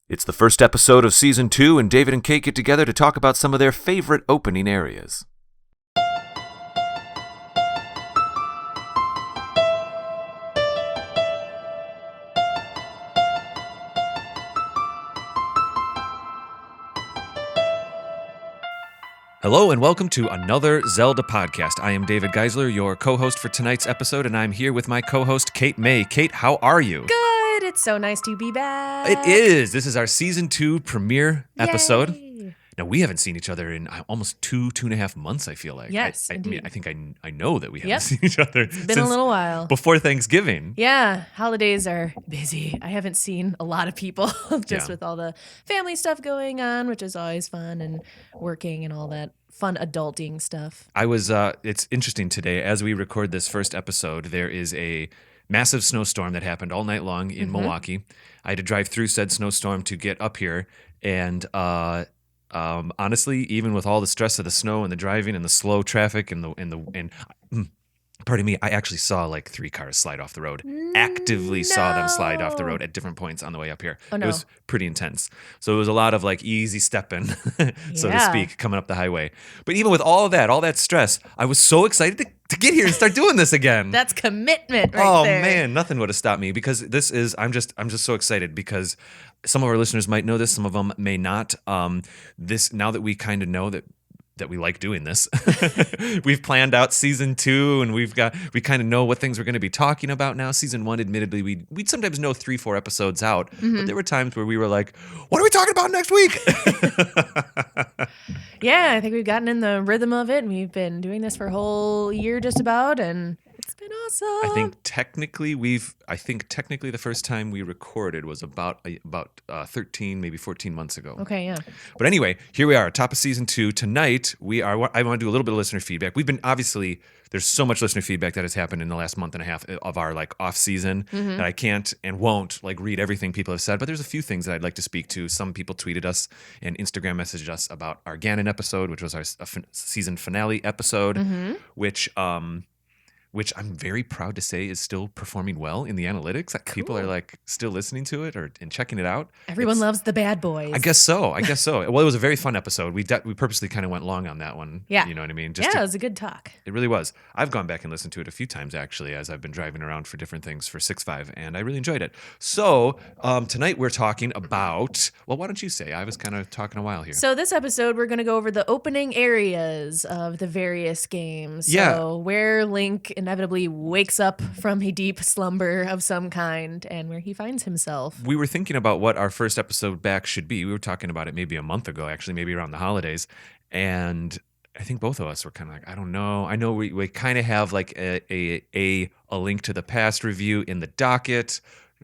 It's the first episode of Season 2, and David and Kate get together to talk about some of their favorite opening areas. Hello and welcome to Another Zelda Podcast. I am David Geisler, your co-host for tonight's episode, and I'm here with my co-host, Kate May. Kate, how are you? Good. It's so nice to be back. It is. This is our Season 2 premiere episode. Yay. Now, we haven't seen each other in almost two and a half months, I feel like. Yes, I indeed. mean, I think I know that we haven't seen each other It's been a little while. Before Thanksgiving. Yeah, holidays are busy. I haven't seen a lot of people just with all the family stuff going on, which is always fun, and working and all that fun adulting stuff. It's interesting today. As we record this first episode, there is a massive snowstorm that happened all night long in Milwaukee. I had to drive through said snowstorm to get up here, and honestly, even with all the stress of the snow and the driving and the slow traffic pardon me, I actually saw like 3 cars slide off the road. Actively saw them slide off the road at different points on the way up here. Oh, no. It was pretty intense. So it was a lot of like easy stepping, so to speak, coming up the highway. But even with all that stress, I was so excited to get here and start doing this again. That's commitment right oh there. Man, nothing would have stopped me, because I'm just so excited, because some of our listeners might know this, some of them may not. Now that we kind of know that we like doing this, we've planned out Season 2, and we kind of know what things we're going to be talking about now. Season 1, admittedly, we'd sometimes know 3-4 episodes out, but there were times where we were like, what are we talking about next week? Yeah, I think we've gotten in the rhythm of it, and we've been doing this for a whole year just about, and it's been awesome. I think technically the first time we recorded was about 13, maybe 14 months ago. Okay, yeah. But anyway, here we are, top of Season 2. Tonight, I want to do a little bit of listener feedback. We've been, obviously, there's so much listener feedback that has happened in the last month and a half of our like off season that I can't and won't like read everything people have said, but there's a few things that I'd like to speak to. Some people tweeted us and Instagram messaged us about our Ganon episode, which was our season finale episode, which I'm very proud to say is still performing well in the analytics. Cool. People are like still listening to it and checking it out. Everyone loves the bad boys. I guess so. Well, it was a very fun episode. We purposely kind of went long on that one. Yeah. You know what I mean? It was a good talk. It really was. I've gone back and listened to it a few times, actually, as I've been driving around for different things for Sixfive, and I really enjoyed it. So tonight we're talking about, well, why don't you say? I was kind of talking a while here. So this episode, we're going to go over the opening areas of the various games. Yeah. So where Link inevitably wakes up from a deep slumber of some kind, and where he finds himself. We were thinking about what our first episode back should be. We were talking about it maybe a month ago, actually, maybe around the holidays. And I think both of us were kind of like, I don't know. I know we kind of have like a Link to the Past review in the docket.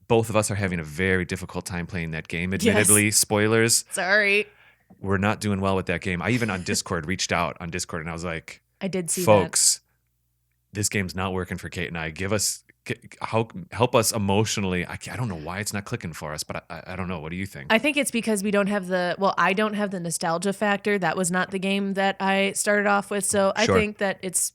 Both of us are having a very difficult time playing that game. Admittedly, Yes. Spoilers. Sorry. We're not doing well with that game. I even on Discord reached out on Discord and I was like, I did see folks, this game's not working for Kate and I. Help us emotionally. I don't know why it's not clicking for us, but I don't know. What do you think? I think it's because I don't have the nostalgia factor. That was not the game that I started off with. So I think that it's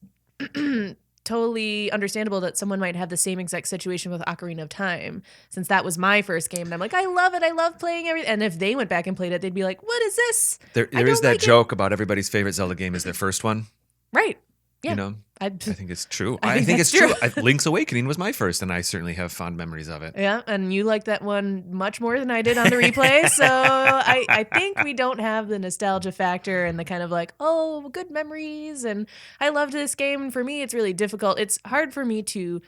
totally understandable that someone might have the same exact situation with Ocarina of Time, since that was my first game. And I'm like, I love it. I love playing everything. And if they went back and played it, they'd be like, what is this? There is that joke about everybody's favorite Zelda game is their first one. Right. Yeah. You know, I think it's true. I think it's true. Link's Awakening was my first, and I certainly have fond memories of it. Yeah, and you like that one much more than I did on the replay. So I think we don't have the nostalgia factor and the kind of like, oh, good memories. And I loved this game. And for me, it's really difficult. It's hard for me to,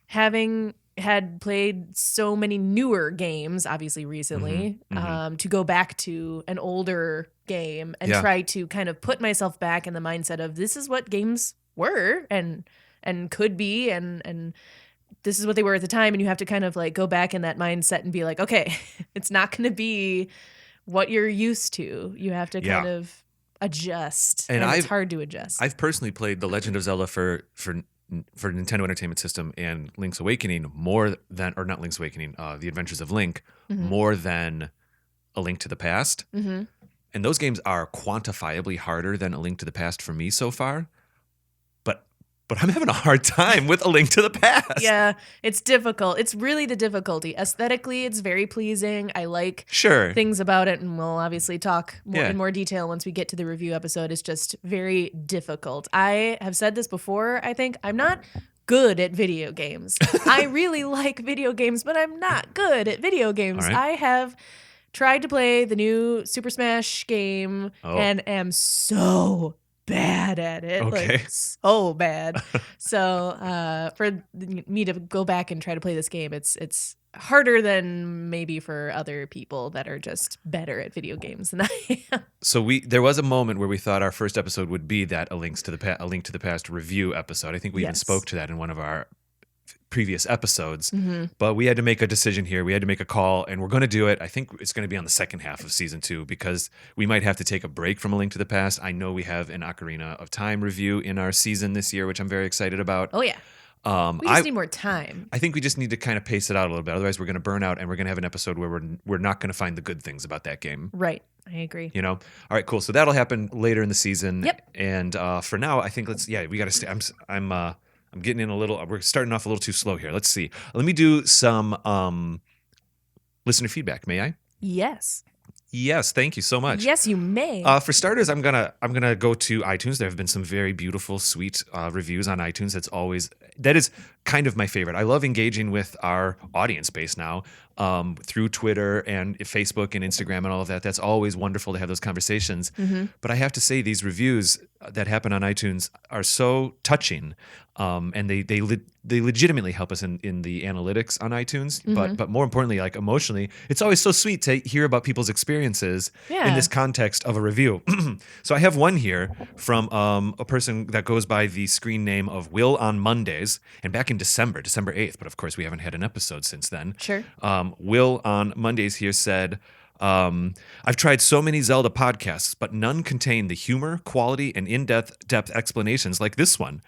having had played so many newer games, obviously recently, to go back to an older game and try to kind of put myself back in the mindset of this is what games were and could be and this is what they were at the time, and you have to kind of like go back in that mindset and be like, okay, it's not going to be what you're used to. You have to kind of adjust, and it's hard to adjust. I've personally played The Legend of Zelda for Nintendo Entertainment System and Link's Awakening not Link's Awakening, The Adventures of Link, more than A Link to the Past. And those games are quantifiably harder than A Link to the Past for me so far. But but I'm having a hard time with A Link to the Past. Yeah, it's difficult. It's really the difficulty. Aesthetically, it's very pleasing. I like Sure. things about it, and we'll obviously talk Yeah. in more detail once we get to the review episode. It's just very difficult. I have said this before, I think. I'm not good at video games. I really like video games, but I'm not good at video games. All right. I have tried to play the new Super Smash game and am so bad at it. Okay. Like, so bad. So for me to go back and try to play this game, it's harder than maybe for other people that are just better at video games than I am. So there was a moment where we thought our first episode would be that A Link to the Past review episode. I think we even spoke to that in one of our previous episodes, but we had to make a decision here. We had to make a call, and we're going to do it. I think it's going to be on the second half of season 2 because we might have to take a break from A Link to the Past. I know we have an Ocarina of Time review in our season this year, which I'm very excited about. Oh, yeah. We just need more time. I think we just need to kind of pace it out a little bit. Otherwise, we're going to burn out, and we're going to have an episode where we're not going to find the good things about that game. Right. I agree. You know? All right, cool. So that'll happen later in the season. Yep. And for now, I think we got to stay. I'm getting in a little. We're starting off a little too slow here. Let's see. Let me do some listener feedback. May I? Yes. Yes. Thank you so much. Yes, you may. For starters, I'm gonna go to iTunes. There have been some very beautiful, sweet reviews on iTunes. That is kind of my favorite. I love engaging with our audience base now through Twitter and Facebook and Instagram and all of that. That's always wonderful to have those conversations. But I have to say, these reviews that happen on iTunes are so touching, and they legitimately help us in the analytics on iTunes. But more importantly, like emotionally, it's always so sweet to hear about people's experiences in this context of a review. So I have one here from a person that goes by the screen name of Will on Mondays, and back in December 8th. But of course, we haven't had an episode since then. Sure. Will on Mondays here said, I've tried so many Zelda podcasts, but none contain the humor, quality, and in-depth explanations like this one.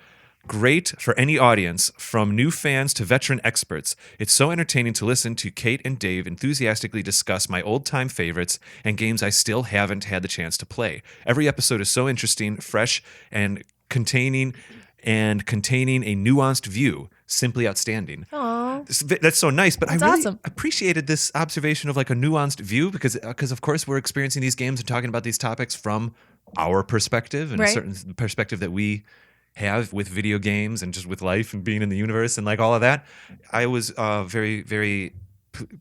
Great for any audience, from new fans to veteran experts. It's so entertaining to listen to Kate and Dave enthusiastically discuss my old-time favorites and games I still haven't had the chance to play. Every episode is so interesting, fresh, and containing a nuanced view. Simply outstanding. Aww. That's so nice, but That's I really awesome. appreciated this observation of like a nuanced view because of course we're experiencing these games and talking about these topics from our perspective and a certain perspective that we have with video games and just with life and being in the universe and like all of that. I was very, very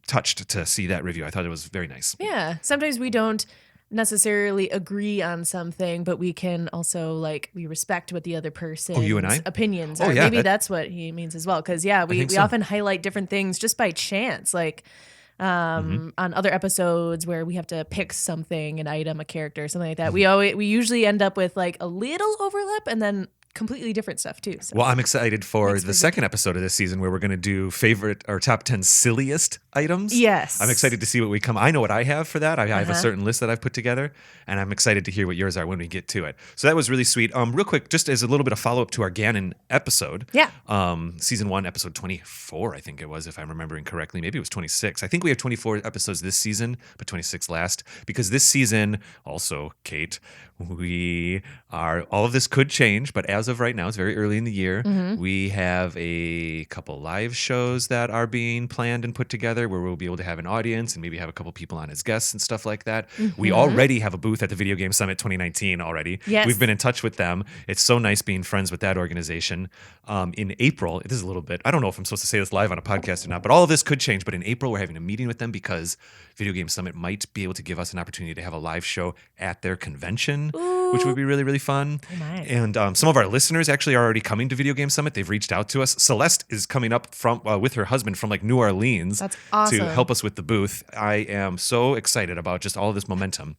touched to see that review. I thought it was very nice. Yeah. Sometimes we don't necessarily agree on something, but we can also we respect what the other person's opinions are. Maybe that's what he means as well. Because we often highlight different things just by chance, on other episodes where we have to pick something, an item, a character, something like that. We usually end up with a little overlap and then completely different stuff too. So. Well, I'm excited for the second episode of this season where we're going to do favorite or top 10 silliest items. Yes. I'm excited to see what we come. I know what I have for that. I have a certain list that I've put together, and I'm excited to hear what yours are when we get to it. So that was really sweet. Real quick, just as a little bit of follow up to our Ganon episode. Yeah. Season 1, episode 24, I think it was, if I'm remembering correctly. Maybe it was 26. I think we have 24 episodes this season, but 26 last. Because this season, also, Kate, all of this could change, but as of right now, it's very early in the year. We have a couple live shows that are being planned and put together where we'll be able to have an audience and maybe have a couple people on as guests and stuff like that. We already have a booth at the Video Game Summit 2019 already. Yes. We've been in touch with them. It's so nice being friends with that organization. In April, this is a little bit, I don't know if I'm supposed to say this live on a podcast or not, but all of this could change. But in April, we're having a meeting with them because Video Game Summit might be able to give us an opportunity to have a live show at their convention, which would be really, really fun. Oh, nice. And some of our listeners actually are already coming to Video Game Summit. They've reached out to us. Celeste is coming up from with her husband from New Orleans. That's awesome. To help us with the booth. I am so excited about just all of this momentum.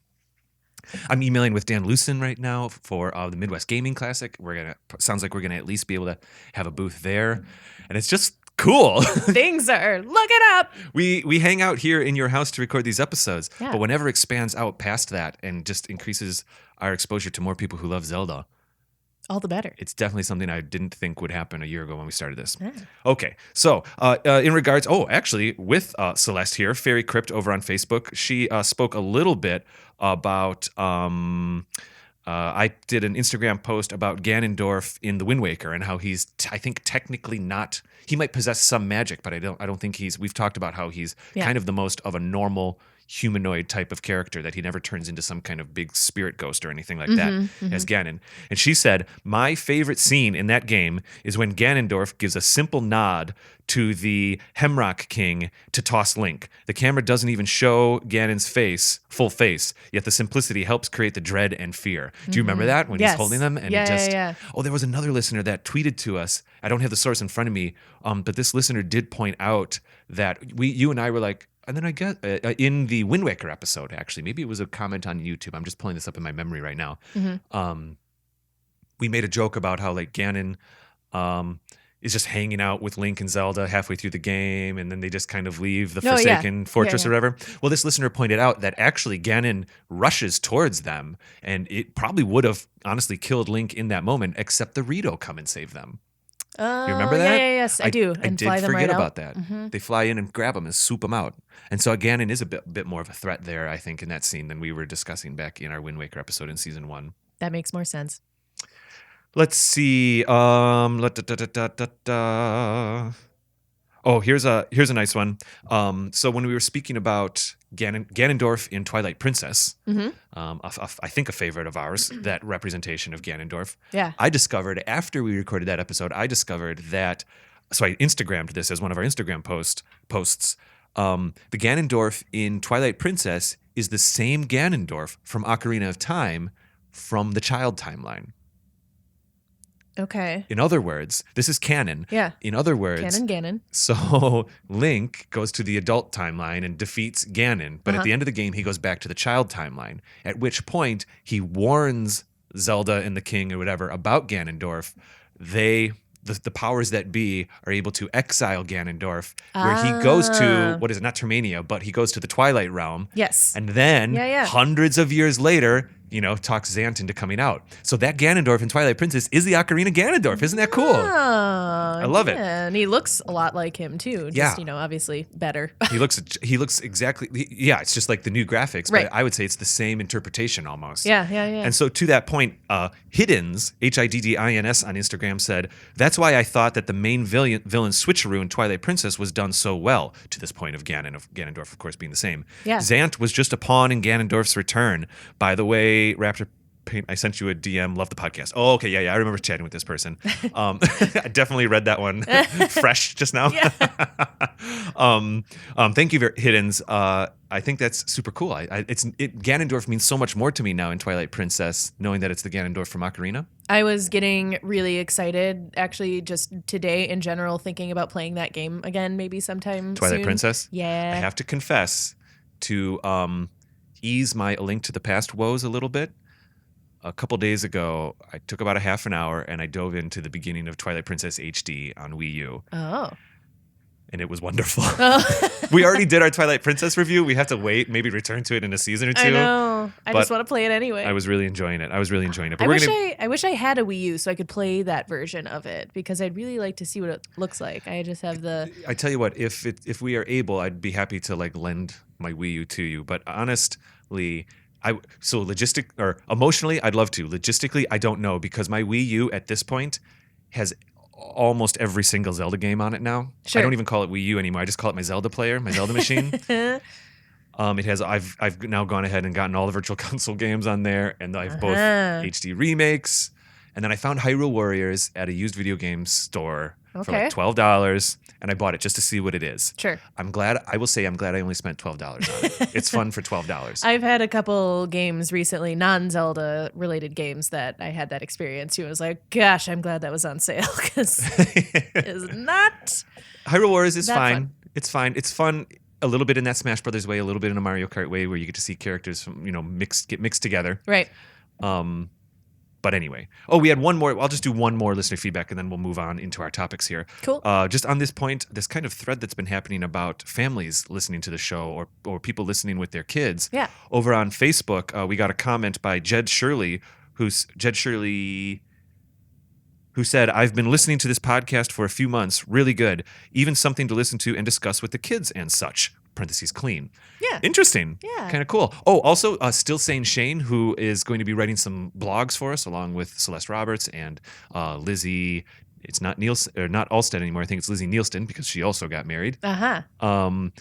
I'm emailing with Dan Lucen right now for the Midwest Gaming Classic. Sounds like we're gonna at least be able to have a booth there, and it's just cool. Things are looking up. We hang out here in your house to record these episodes, but whenever it expands out past that and just increases our exposure to more people who love Zelda, all the better. It's definitely something I didn't think would happen a year ago when we started this. Yeah. Okay, so in regards, actually, with Celeste here, Fairy Crypt over on Facebook, she spoke a little bit about I did an Instagram post about Ganondorf in the Wind Waker and how he's, I think, technically not. He might possess some magic, but I don't think he's. We've talked about how he's kind of the most of a normal humanoid type of character, that he never turns into some kind of big spirit ghost or anything like that as Ganon. And she said, my favorite scene in that game is when Ganondorf gives a simple nod to the Hemrock King to toss Link. The camera doesn't even show Ganon's face, full face, yet the simplicity helps create the dread and fear. Do you remember that when he's holding them? And Oh, there was another listener that tweeted to us. I don't have the source in front of me, but this listener did point out that you and I were like, and then I guess in the Wind Waker episode, actually, maybe it was a comment on YouTube. I'm just pulling this up in my memory right now. We made a joke about how like Ganon is just hanging out with Link and Zelda halfway through the game, and then they just kind of leave the Forsaken Fortress or whatever. Well, this listener pointed out that actually Ganon rushes towards them, and it probably would have honestly killed Link in that moment, except the Rito come and save them. You remember that? Yes, I do. I did forget about that. They fly in and grab him and swoop him out. And so Ganon is a bit more of a threat there, I think, in that scene than we were discussing back in our Wind Waker episode in season 1. That makes more sense. Let's see. Oh, here's a nice one. So when we were speaking about Ganondorf in Twilight Princess, I think a favorite of ours, that representation of Ganondorf. Yeah. I discovered after we recorded that episode, that. So I Instagrammed this as one of our Instagram posts. The Ganondorf in Twilight Princess is the same Ganondorf from Ocarina of Time from the child timeline. Okay. In other words, this is canon. Yeah. In other words, Ganon. So Link goes to the adult timeline and defeats Ganon, but at the end of the game, he goes back to the child timeline, at which point he warns Zelda and the king or whatever about Ganondorf. The powers that be are able to exile Ganondorf, where he goes to, what is it, not Termania, but he goes to the Twilight Realm. Yes. And then hundreds of years later, talks Zant into coming out. So that Ganondorf in Twilight Princess is the Ocarina Ganondorf. Isn't that cool? I love it. And he looks a lot like him too. Just, obviously better. He looks exactly, it's just like the new graphics, but I would say it's the same interpretation almost. Yeah. And so to that point, Hiddins, Hiddins on Instagram said, that's why I thought that the main villain switcheroo in Twilight Princess was done so well, to this point of Ganondorf, of course, being the same. Yeah. Zant was just a pawn in Ganondorf's return. By the way, Raptor Paint, I sent you a DM. Love the podcast. Oh, okay, yeah. I remember chatting with this person. I definitely read that one fresh just now. Thank you, Hiddins. I think that's super cool. Ganondorf means so much more to me now in Twilight Princess, knowing that it's the Ganondorf from Ocarina. I was getting really excited, actually, just today in general, thinking about playing that game again, maybe sometime Twilight soon. Princess? Yeah. I have to confess to ease my A Link to the Past woes a little bit. A couple days ago, I took about a half an hour and I dove into the beginning of Twilight Princess HD on Wii U. Oh. And it was wonderful. We already did our Twilight Princess review. We have to wait, maybe return to it in a season or two. I know. I just want to play it anyway. I was really enjoying it. But I wish I had a Wii U so I could play that version of it, because I'd really like to see what it looks like. I just have I tell you what, if we are able, I'd be happy to lend my Wii U to you. But honestly, emotionally, I'd love to. Logistically, I don't know, because my Wii U at this point has almost every single Zelda game on it now. Sure. I don't even call it Wii U anymore. I just call it my Zelda player, my Zelda machine. It has. I've now gone ahead and gotten all the Virtual Console games on there, and I have both HD remakes. And then I found Hyrule Warriors at a used video game store for like $12, and I bought it just to see what it is. Sure. I'm glad I only spent $12 on it. It's fun for $12. I've had a couple games recently, non-Zelda related games, that I had that experience too. I was like, gosh, I'm glad that was on sale, because it's not. Hyrule Warriors is fine. It's fine. It's fun a little bit in that Smash Brothers way, a little bit in a Mario Kart way, where you get to see characters from get mixed together. Right. But anyway, we had one more. I'll just do one more listener feedback, and then we'll move on into our topics here. Cool. Just on this point, this kind of thread that's been happening about families listening to the show, or people listening with their kids. Yeah. Over on Facebook, we got a comment by Jed Shirley, who said, I've been listening to this podcast for a few months. Really good. Even something to listen to and discuss with the kids and such. parentheses clean. Yeah. Interesting. Yeah. Kind of cool. Oh, also Still Sane Shane, who is going to be writing some blogs for us along with Celeste Roberts and Lizzie. It's not not Alstead anymore. I think it's Lizzie Nielsen because she also got married.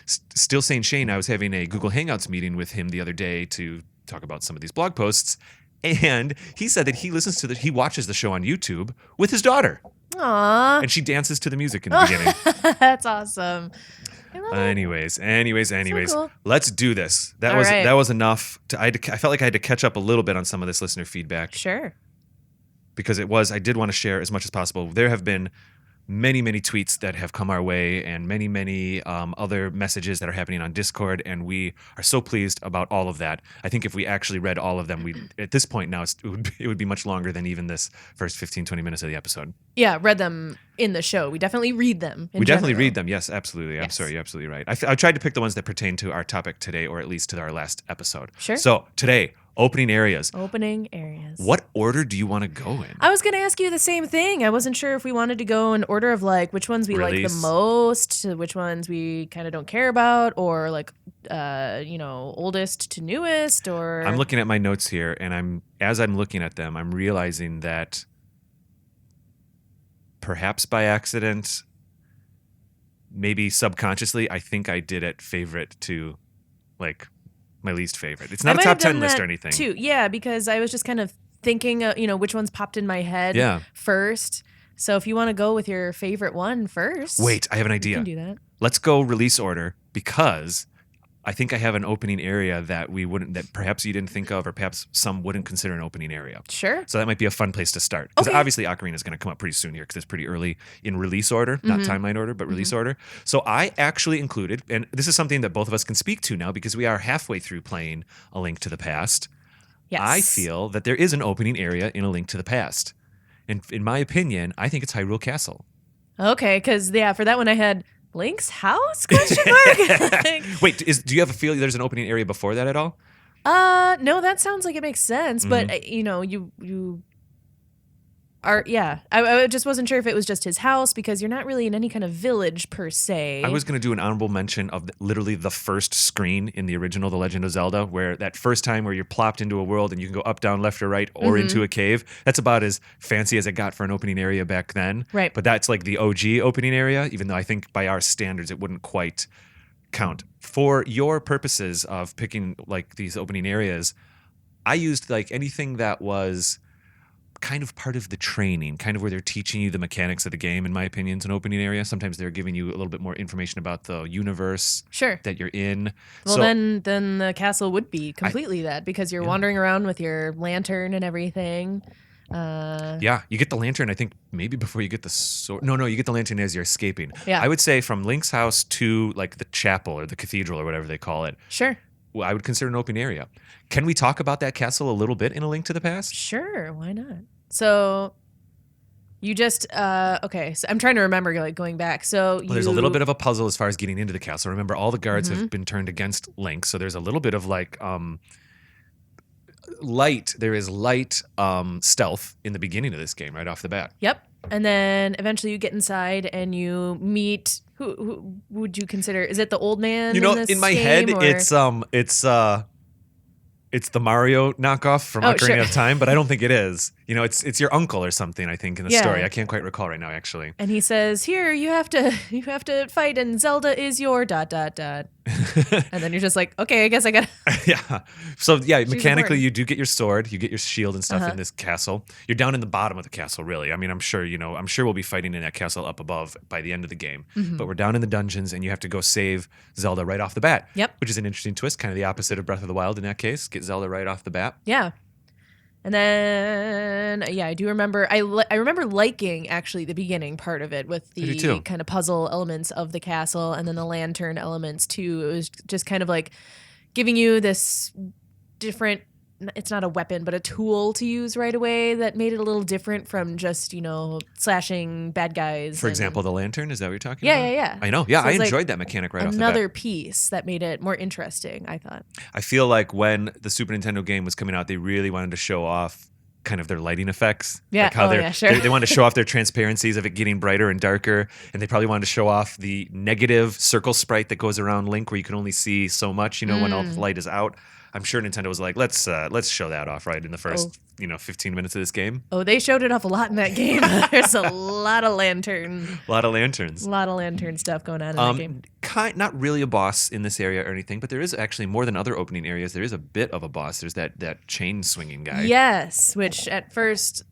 Still Sane Shane, I was having a Google Hangouts meeting with him the other day to talk about some of these blog posts. And he said that he watches the show on YouTube with his daughter. Aww. And she dances to the music in the beginning. That's awesome. I love it. Anyways, cool. let's do this. That was enough. I felt like I had to catch up a little bit on some of this listener feedback. Sure. Because I did want to share as much as possible. There have been many, many tweets that have come our way and many, many other messages that are happening on Discord, and we are so pleased about all of that. I think if we actually read all of them, at this point now, it would be much longer than even this first 15, 20 minutes of the episode. Yeah, read them in the show. We definitely read them. Definitely read them. Yes, absolutely. Yes. I'm sorry, you're absolutely right. I tried to pick the ones that pertain to our topic today, or at least to our last episode. Sure. So today, opening areas. What order do you want to go in? I was going to ask you the same thing. I wasn't sure if we wanted to go in order of like which ones we like the most, to which ones we kind of don't care about, or like oldest to newest, or I'm looking at my notes here, and as I'm looking at them, I'm realizing that perhaps by accident, maybe subconsciously, I think I did it favorite to like my least favorite. It's not a top 10 list or anything. Too. Yeah, because I was just kind of thinking, which ones popped in my head first. So if you want to go with your favorite one first. Wait, I have an idea. You can do that. Let's go release order, because I think I have an opening area that perhaps you didn't think of, or perhaps some wouldn't consider an opening area. Sure. So that might be a fun place to start. Because obviously Ocarina is going to come up pretty soon here, because it's pretty early in release order, not timeline order, but release order. So I actually included, and this is something that both of us can speak to now because we are halfway through playing A Link to the Past. Yes. I feel that there is an opening area in A Link to the Past. And in my opinion, I think it's Hyrule Castle. Okay, because for that one I had Link's house? Question mark. Wait, do you have a feeling there's an opening area before that at all? No, that sounds like it makes sense. But you are, yeah. I just wasn't sure if it was just his house, because you're not really in any kind of village per se. I was going to do an honorable mention of literally the first screen in the original The Legend of Zelda, where that first time where you're plopped into a world and you can go up, down, left, or right, or into a cave. That's about as fancy as it got for an opening area back then. Right. But that's like the OG opening area, even though I think by our standards it wouldn't quite count. For your purposes of picking like these opening areas, I used like anything that was kind of part of the training, kind of where they're teaching you the mechanics of the game. In my opinion, it's an opening area. Sometimes they're giving you a little bit more information about the universe that you're in. Well, so, then the castle would be completely that, because you're wandering around with your lantern and everything. Yeah, you get the lantern, I think, maybe before you get the sword. No, you get the lantern as you're escaping. Yeah. I would say from Link's house to like the chapel or the cathedral or whatever they call it. Sure. Well, I would consider an open area. Can we talk about that castle a little bit in A Link to the Past? Sure, why not? So you just okay. So I'm trying to remember like going back. So there's a little bit of a puzzle as far as getting into the castle. Remember, all the guards have been turned against Link, so there's a little bit of like light. There is light stealth in the beginning of this game right off the bat. Yep. And then eventually you get inside and you meet who would you consider? Is it the old man? In my head, it's the Mario knockoff from Ocarina of Time, but I don't think it is. It's your uncle or something, I think, in the story. I can't quite recall right now, actually. And he says, "Here, you have to fight, and Zelda is your ... And then you're just like, okay, I guess I got. Yeah. So yeah, mechanically, you do get your sword, you get your shield and stuff in this castle. You're down in the bottom of the castle, really. I mean, I'm sure we'll be fighting in that castle up above by the end of the game. But we're down in the dungeons, and you have to go save Zelda right off the bat. Yep. Which is an interesting twist, kind of the opposite of Breath of the Wild in that case. Get Zelda right off the bat. Yeah. And then, I do remember, I remember liking actually the beginning part of it with the kind of puzzle elements of the castle, and then the lantern elements too. It was just kind of like giving you this different, it's not a weapon, but a tool to use right away that made it a little different from just, slashing bad guys. For example, the lantern, is that what you're talking about? Yeah. I know. Yeah, so I enjoyed that mechanic right off the bat. Another piece that made it more interesting, I thought. I feel like when the Super Nintendo game was coming out, they really wanted to show off kind of their lighting effects. Yeah. Like how Sure. they wanted to show off their transparencies of it getting brighter and darker. And they probably wanted to show off the negative circle sprite that goes around Link where you can only see so much, when all the light is out. I'm sure Nintendo was like, let's show that off right in the first 15 minutes of this game. Oh, they showed it off a lot in that game. There's a lot of lanterns. A lot of lanterns. A lot of lantern stuff going on in that game. Not really a boss in this area or anything, but there is actually more than other opening areas. There is a bit of a boss. There's that chain swinging guy. Yes, which at first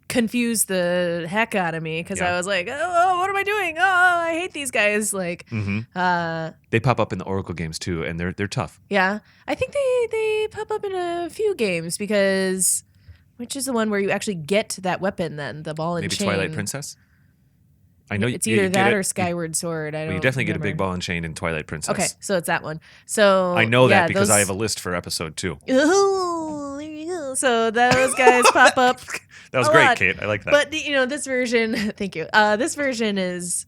confused the heck out of me because I was like, oh, what am I doing? Oh, I hate these guys. Like, they pop up in the Oracle games too, and they're tough. Yeah, I think they pop up in a few games because which is the one where you actually get that weapon then, the ball and Maybe chain. Twilight Princess? I know it's either that or Skyward Sword. I don't. You definitely remember. get a big ball and chain in Twilight Princess. Okay, so it's that one. So I know that because I have a list for episode 2. Ooh, there you go. So those guys pop up. That was great, Kate. I like that. But this version, thank you. This version is,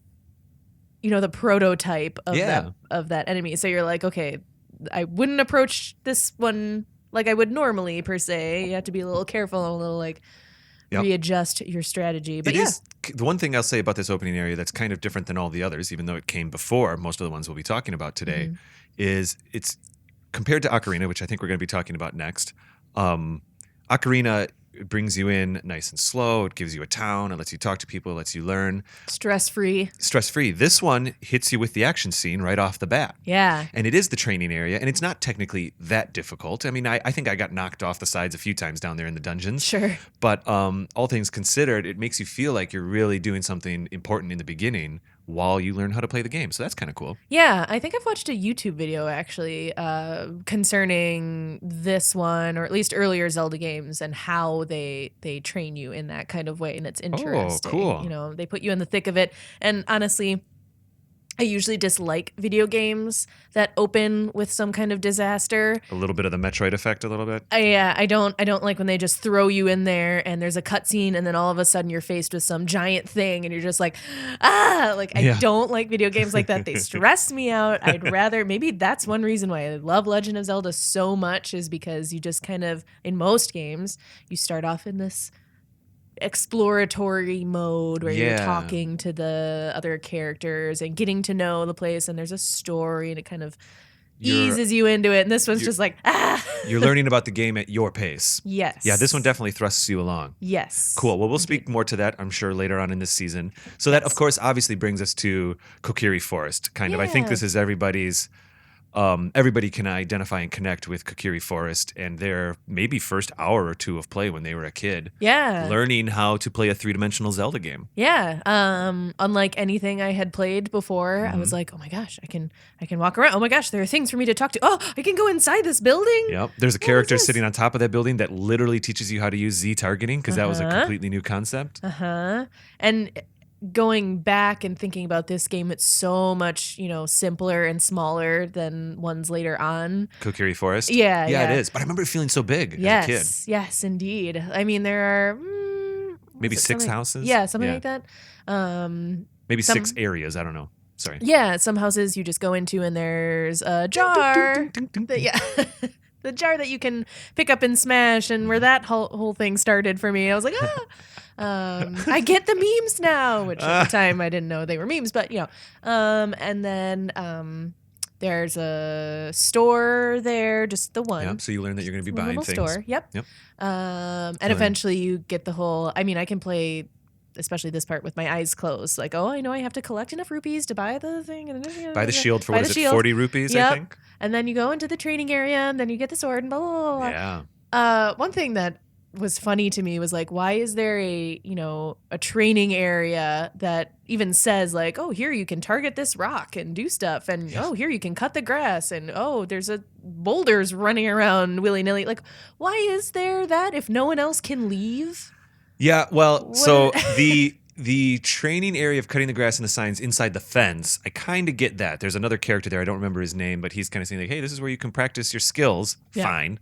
the prototype of that enemy. So you're like, okay, I wouldn't approach this one like I would normally per se. You have to be a little careful, a little readjust your strategy. But the one thing I'll say about this opening area that's kind of different than all the others, even though it came before most of the ones we'll be talking about today, is it's compared to Ocarina, which I think we're going to be talking about next. Ocarina brings you in nice and slow. It gives you a town. It lets you talk to people. It lets you learn. Stress-free. Stress-free. This one hits you with the action scene right off the bat. Yeah. And it is the training area, and it's not technically that difficult. I mean, I think I got knocked off the sides a few times down there in the dungeons. Sure. But all things considered, it makes you feel like you're really doing something important in the beginning while you learn how to play the game. So that's kind of cool. Yeah, I think I've watched a YouTube video actually concerning this one, or at least earlier Zelda games, and how they train you in that kind of way, and it's interesting. Oh, cool. They put you in the thick of it, and honestly, I usually dislike video games that open with some kind of disaster. A little bit of the Metroid effect, a little bit. I don't like when they just throw you in there and there's a cutscene and then all of a sudden you're faced with some giant thing and you're just like, I don't like video games like that. They stress me out. I'd rather, maybe that's one reason why I love Legend of Zelda so much, is because you just kind of, in most games, you start off in this exploratory mode where you're talking to the other characters and getting to know the place, and there's a story and it kind of eases you into it. And this one's just like, You're learning about the game at your pace. Yes. Yeah, this one definitely thrusts you along. Yes. Cool. Well, we'll speak more to that, I'm sure, later on in this season. So that, of course, obviously brings us to Kokiri Forest, kind of. I think this is everybody's... everybody can identify and connect with Kokiri Forest and their maybe first hour or two of play when they were a kid. Yeah. Learning how to play a 3-dimensional Zelda game. Yeah. Unlike anything I had played before, I was like, oh my gosh, I can walk around. Oh my gosh, there are things for me to talk to. Oh, I can go inside this building. Yep. There's a character sitting on top of that building that literally teaches you how to use Z targeting, because that was a completely new concept. And going back and thinking about this game, it's so much, simpler and smaller than ones later on. Kokiri Forest? Yeah, it is. But I remember it feeling so big as a kid. Yes, indeed. I mean, there are... maybe 6 houses? Yeah, something like that. Maybe 6 areas. I don't know. Sorry. Yeah, some houses you just go into and there's a jar. The jar that you can pick up and smash, and where that whole thing started for me. I was like, I get the memes now, which at the time I didn't know they were memes, but and then there's a store there, just the one. Yep. So you learn that you're going to be buying things. Store. Yep. And eventually you get the whole. I mean, I can play, especially this part, with my eyes closed. Like, I know I have to collect enough rupees to buy the thing. Buy the shield for, 40 rupees, I think? And then you go into the training area, and then you get the sword, and blah, blah, blah. Yeah. One thing that was funny to me was like, why is there a training area that even says like, oh, here you can target this rock and do stuff, and oh, here you can cut the grass, and oh, there's boulders running around willy-nilly. Like, why is there that if no one else can leave? Yeah, well, so the training area of cutting the grass and the signs inside the fence, I kind of get that. There's another character there, I don't remember his name, but he's kind of saying like, hey, this is where you can practice your skills. Yeah. Fine.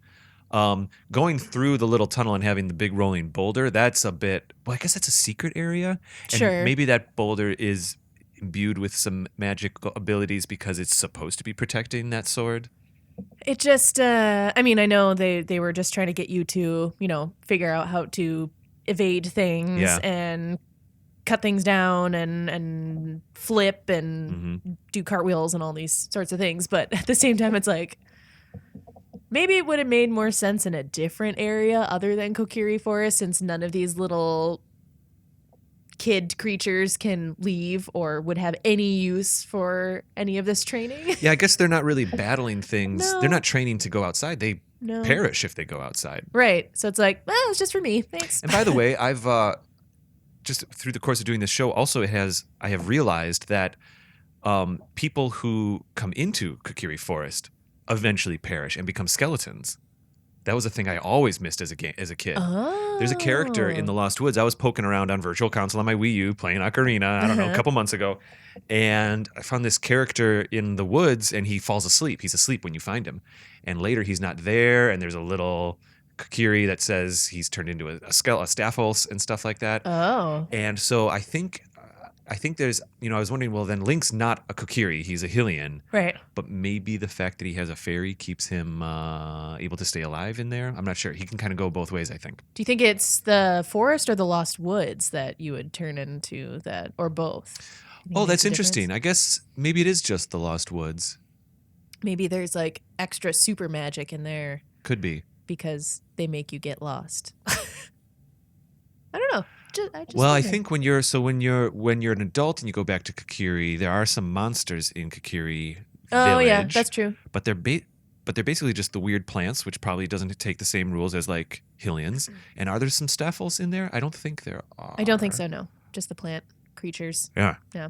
Going through the little tunnel and having the big rolling boulder, that's a bit, well, I guess that's a secret area. And sure. Maybe that boulder is imbued with some magic abilities because it's supposed to be protecting that sword. It just, I mean, I know they were just trying to get you to, figure out how to evade things Yeah. and cut things down and flip and do cartwheels and all these sorts of things. But at the same time, it's like, maybe it would have made more sense in a different area other than Kokiri Forest, since none of these little kid creatures can leave or would have any use for any of this training. Yeah, I guess they're not really battling things. No. They're not training to go outside. They perish if they go outside. Right. So it's like, well, it's just for me. Thanks. And by the way, I've just through the course of doing this show, also I have realized that people who come into Kokiri Forest eventually perish and become skeletons. That was a thing I always missed as a kid. Oh. There's a character in the Lost Woods. I was poking around on Virtual Console on my Wii U playing Ocarina, I don't know, a couple months ago. And I found this character in the woods and he falls asleep. He's asleep when you find him. And later he's not there and there's a little Kokiri that says he's turned into a Staphos and stuff like that. Oh. And so I think there's, I was wondering, well, then Link's not a Kokiri. He's a Hylian. Right. But maybe the fact that he has a fairy keeps him able to stay alive in there. I'm not sure. He can kind of go both ways, I think. Do you think it's the forest or the Lost Woods that you would turn into that, or both? Oh, that's interesting. I guess maybe it is just the Lost Woods. Maybe there's like extra super magic in there. Could be. Because they make you get lost. I don't know. I think when you're an adult and you go back to Kokiri, there are some monsters in Kokiri Village. Oh yeah, that's true. But they're basically just the weird plants, which probably doesn't take the same rules as like Hylians. And are there some Staphos in there? I don't think there are. I don't think so. No, just the plant creatures. Yeah. Yeah.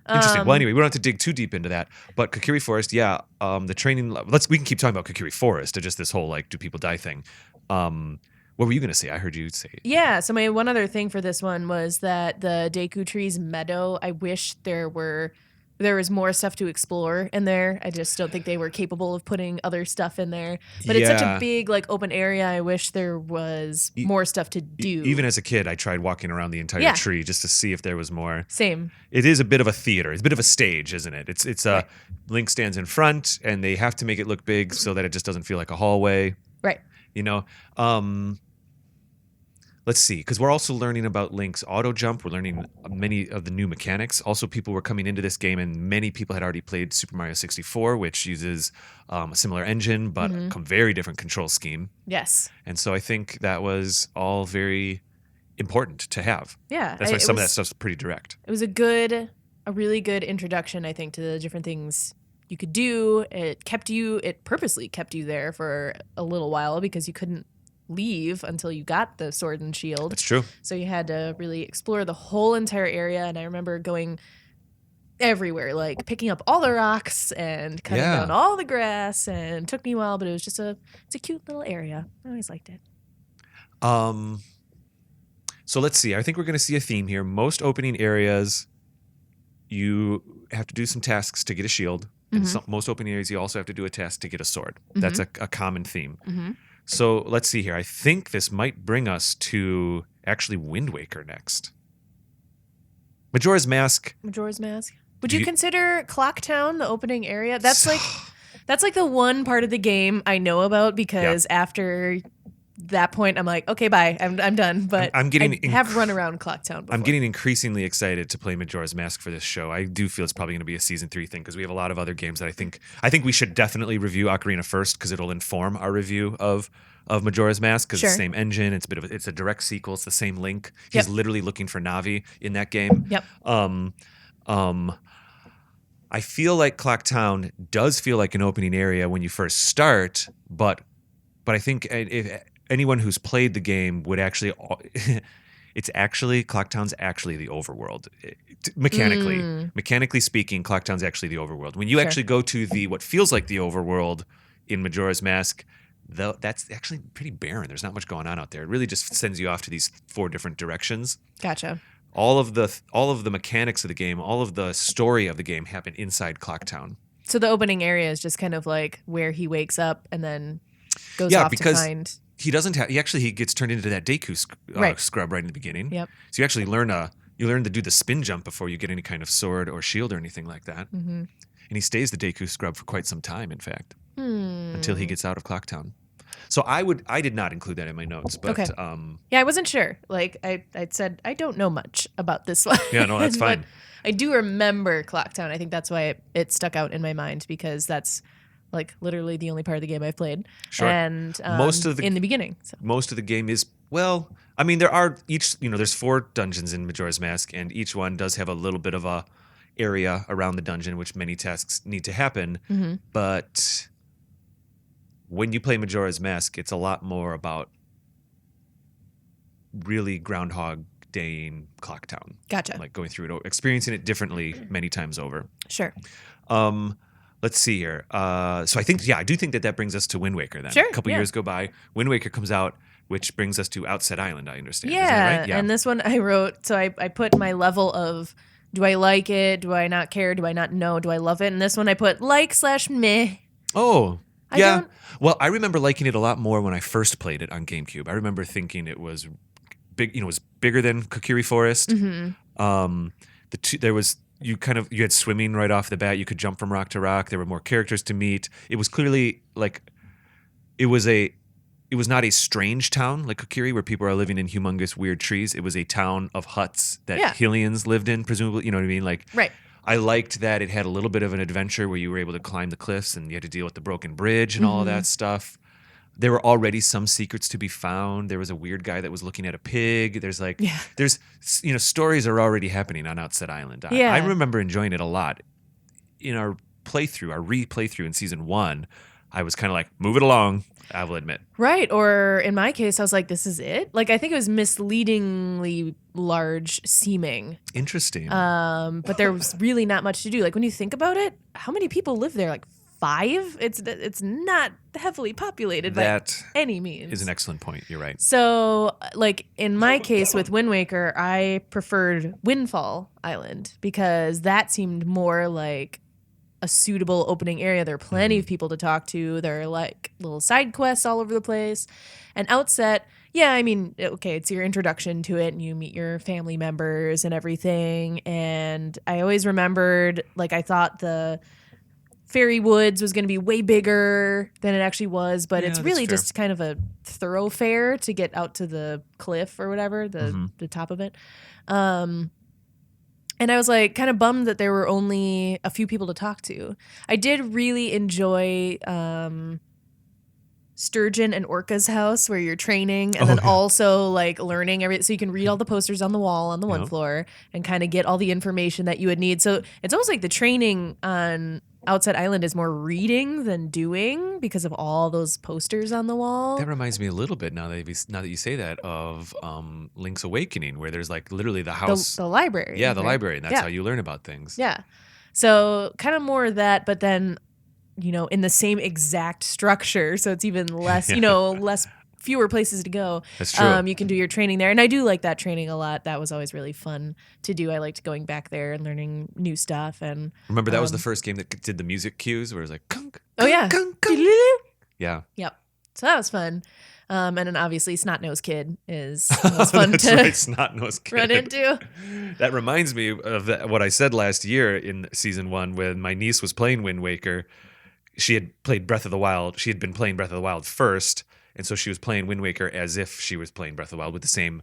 Interesting. Well, anyway, we don't have to dig too deep into that. But Kokiri Forest, yeah, the training. We can keep talking about Kokiri Forest, or just this whole like, do people die thing. What were you going to say? I heard you say it. Yeah. So my one other thing for this one was that the Deku Trees meadow, I wish there was more stuff to explore in there. I just don't think they were capable of putting other stuff in there. But it's such a big like open area. I wish there was more stuff to do. Even as a kid, I tried walking around the entire tree just to see if there was more. Same. It is a bit of a theater. It's a bit of a stage, isn't it? It's right. Link stands in front, and they have to make it look big so that it just doesn't feel like a hallway. Right. Let's see, because we're also learning about Link's auto jump. We're learning many of the new mechanics. Also, people were coming into this game, and many people had already played Super Mario 64, which uses a similar engine, but a very different control scheme. Yes. And so I think that was all very important to have. Yeah. That's why some of that stuff's pretty direct. It was a really good introduction, I think, to the different things you could do. It purposely kept you there for a little while because you couldn't leave until you got the sword and shield. That's true. So you had to really explore the whole entire area, and I remember going everywhere, like picking up all the rocks and cutting down all the grass, and it took me a while, but it was just it's a cute little area. I always liked it. So let's see. I think we're going to see a theme here. Most opening areas, you have to do some tasks to get a shield. And most opening areas, you also have to do a task to get a sword. That's a common theme. So let's see here. I think this might bring us to actually Wind Waker next. Majora's Mask. Would you consider Clock Town the opening area? That's like the one part of the game I know about because after that point I'm like, okay, bye. I'm done. But I have run around Clock Town before. I'm getting increasingly excited to play Majora's Mask for this show. I do feel it's probably going to be a season 3 thing because we have a lot of other games that I think we should definitely review Ocarina first because it'll inform our review of Majora's Mask because it's the same engine. It's a direct sequel. It's the same Link. He's literally looking for Navi in that game. Yep. I feel like Clock Town does feel like an opening area when you first start, but I think if anyone who's played the game would actually, Clock Town's actually the overworld. Mechanically speaking, Clock Town's actually the overworld. When you actually go to what feels like the overworld in Majora's Mask, that's actually pretty barren. There's not much going on out there. It really just sends you off to these 4 different directions. Gotcha. All of the mechanics of the game, all of the story of the game happen inside Clock Town. So the opening area is just kind of like where he wakes up and then goes off to find. He doesn't have. He gets turned into that Deku scrub right in the beginning. Yep. So you actually learn to do the spin jump before you get any kind of sword or shield or anything like that. And he stays the Deku scrub for quite some time, in fact. until he gets out of Clocktown. So I did not include that in my notes, but Okay. Yeah, I wasn't sure. Like I said, I don't know much about this one. Yeah, no, that's fine. But I do remember Clocktown. I think that's why it stuck out in my mind, because that's like literally the only part of the game I've played. Sure. And in the beginning. So. Most of the game is, well, I mean, there are there's 4 dungeons in Majora's Mask, and each one does have a little bit of a area around the dungeon which many tasks need to happen. Mm-hmm. But when you play Majora's Mask, it's a lot more about really Groundhog Daying Clocktown. Gotcha. Like going through it, experiencing it differently many times over. Sure. Let's see here. So I do think that brings us to Wind Waker then. Sure, A couple yeah. years go by. Wind Waker comes out, which brings us to Outset Island, I understand. Yeah. Isn't that right? Yeah. And this one I wrote, so I put my level of, do I like it? Do I not care? Do I not know? Do I love it? And this one I put like/meh. Oh, I yeah. don't- Well, I remember liking it a lot more when I first played it on GameCube. I remember thinking it was big. It was bigger than Kokiri Forest. Mm-hmm. You had swimming right off the bat. You could jump from rock to rock. There were more characters to meet. It was clearly like it was not a strange town like Kokiri where people are living in humongous weird trees. It was a town of huts that Hylians lived in, presumably. You know what I mean? Like, Right. I liked that it had a little bit of an adventure where you were able to climb the cliffs and you had to deal with the broken bridge and all of that stuff. There were already some secrets to be found. There was a weird guy that was looking at a pig. There's stories are already happening on Outset Island. I remember enjoying it a lot. In our re-playthrough in season 1, I was kind of like, move it along, I will admit. Right. Or in my case, I was like, this is it? Like, I think it was misleadingly large seeming. Interesting. But there was really not much to do. Like, when you think about it, how many people live there? Like 5? It's not heavily populated by any means. Is an excellent point. You're right. So, like, in my case with Wind Waker, I preferred Windfall Island because that seemed more like a suitable opening area. There are plenty of people to talk to. There are like little side quests all over the place. And Outset, yeah, I mean, okay, it's your introduction to it and you meet your family members and everything. And I always remembered, like, I thought the Fairy Woods was going to be way bigger than it actually was, but it's really just kind of a thoroughfare to get out to the cliff or whatever, the top of it. And I was like kind of bummed that there were only a few people to talk to. I did really enjoy Sturgeon and Orca's house where you're training and then also like learning everything. So you can read all the posters on the wall on the one floor and kind of get all the information that you would need. So it's almost like the training on Outset Island is more reading than doing because of all those posters on the wall. That reminds me a little bit now that you say that of Link's Awakening, where there's like literally the house, the library. Yeah, the right? library, and that's how you learn about things. Yeah, so kind of more of that, but then in the same exact structure, so it's even less, fewer places to go. That's true. You can do your training there, and I do like that training a lot. That was always really fun to do. I liked going back there and learning new stuff. And remember that was the first game that did the music cues, where it was like, kunk, oh yeah, kunk, kunk. Yeah. Yep. So that was fun. And then obviously Snot-Nosed Kid was fun That's to right, Snot-Nosed Kid. run into. That reminds me of what I said last year in season 1 when my niece was playing Wind Waker. She had played Breath of the Wild. She had been playing Breath of the Wild first. And so she was playing Wind Waker as if she was playing Breath of the Wild with the same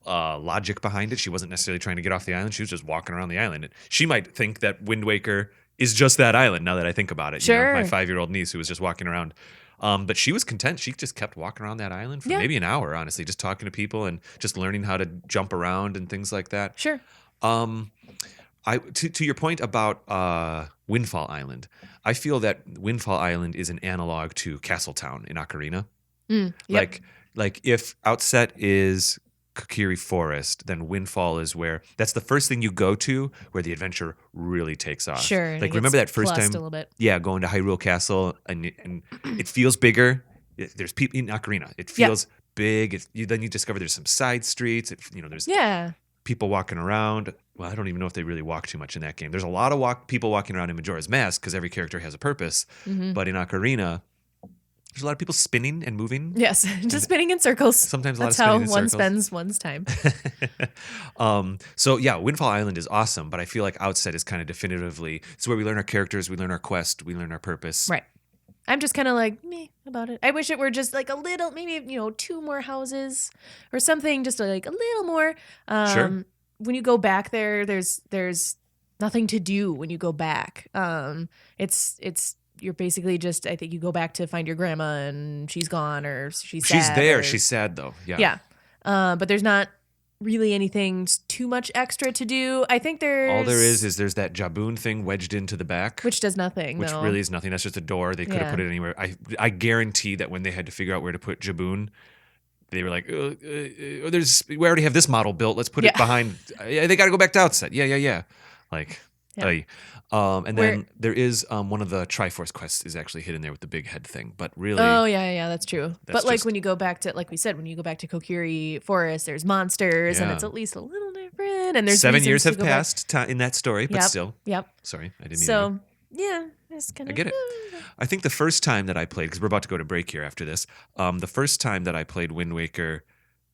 logic behind it. She wasn't necessarily trying to get off the island. She was just walking around the island. And she might think that Wind Waker is just that island now that I think about it. Sure. My 5-year-old niece who was just walking around. But she was content. She just kept walking around that island for maybe an hour, honestly, just talking to people and just learning how to jump around and things like that. Sure. To your point about Windfall Island, I feel that Windfall Island is an analog to Castletown in Ocarina. Yep. Like if Outset is Kokiri Forest, then Windfall is where that's the first thing you go to where the adventure really takes off. Sure. Like remember that first time? A little bit. Yeah, going to Hyrule Castle and it feels bigger. There's people in Ocarina. It feels big. Then you discover there's some side streets. There's people walking around. Well, I don't even know if they really walk too much in that game. There's a lot of people walking around in Majora's Mask because every character has a purpose. But in Ocarina, there's a lot of people spinning and moving. Yes, just spinning in circles. Sometimes a lot That's of spinning in how one circles. spends one's time. So yeah, Windfall Island is awesome, but I feel like Outset is kind of definitively, it's where we learn our characters, we learn our quest, we learn our purpose. Right. I'm just kind of like meh about it. I wish it were just like a little, maybe 2 more houses or something, just like a little more. Sure. When you go back there's nothing to do when you go back. It's you're basically just, I think you go back to find your grandma and she's gone or she's sad. She's there. She's sad though. Yeah. Yeah. But there's not really anything too much extra to do. I think all there is there's that Jaboon thing wedged into the back, which does nothing. Which really is nothing. That's just a door. They could have put it anywhere. I guarantee that when they had to figure out where to put Jaboon, they were like, we already have this model built. Let's put it behind. They got to go back to Outset. Yeah. Like, and then there is one of the Triforce quests is actually hidden there with the big head thing. But really, that's true. But like when you go back to, like we said, when you go back to Kokiri Forest, there's monsters, and it's at least a little different. And there's 7 years have passed in that story, but still. Yep. Sorry, I didn't mean to. Yeah, it's kind of. I get it. I think the first time that I played, because we're about to go to break here after this, the first time that I played Wind Waker,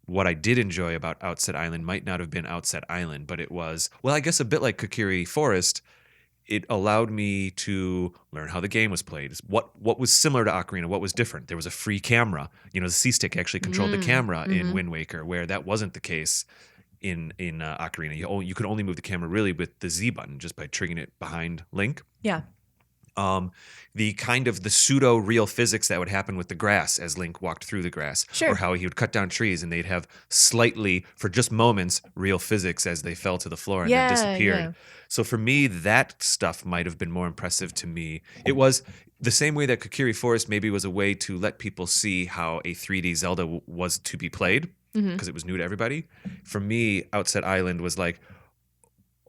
what I did enjoy about Outset Island might not have been Outset Island, but it was, well, I guess a bit like Kokiri Forest. It allowed me to learn how the game was played. What was similar to Ocarina? What was different? There was a free camera. The C-stick actually controlled the camera in Wind Waker, where that wasn't the case in Ocarina. You could only move the camera really with the Z button, just by triggering it behind Link. Yeah. The kind of the pseudo real physics that would happen with the grass as Link walked through the grass, or how he would cut down trees and they'd have slightly, for just moments, real physics as they fell to the floor and then disappeared. Yeah. So for me, that stuff might have been more impressive to me. It was the same way that Kokiri Forest maybe was a way to let people see how a 3D Zelda was to be played, because it was new to everybody. For me, Outset Island was like,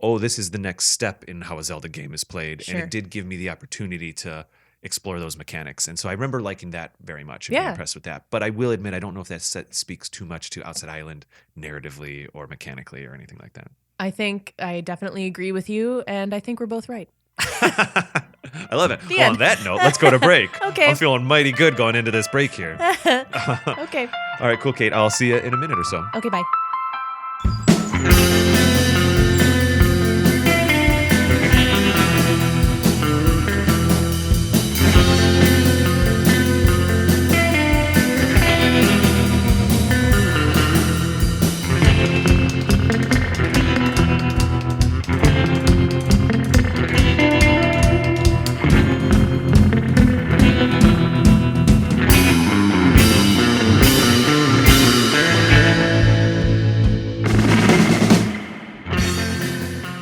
oh, this is the next step in how a Zelda game is played. Sure. And it did give me the opportunity to explore those mechanics. And so I remember liking that very much and being impressed with that. But I will admit, I don't know if that speaks too much to Outset Island narratively or mechanically or anything like that. I think I definitely agree with you, and I think we're both right. I love it. Well, on that note, let's go to break. Okay. I'm feeling mighty good going into this break here. Okay. All right, cool, Kate. I'll see you in a minute or so. Okay, bye.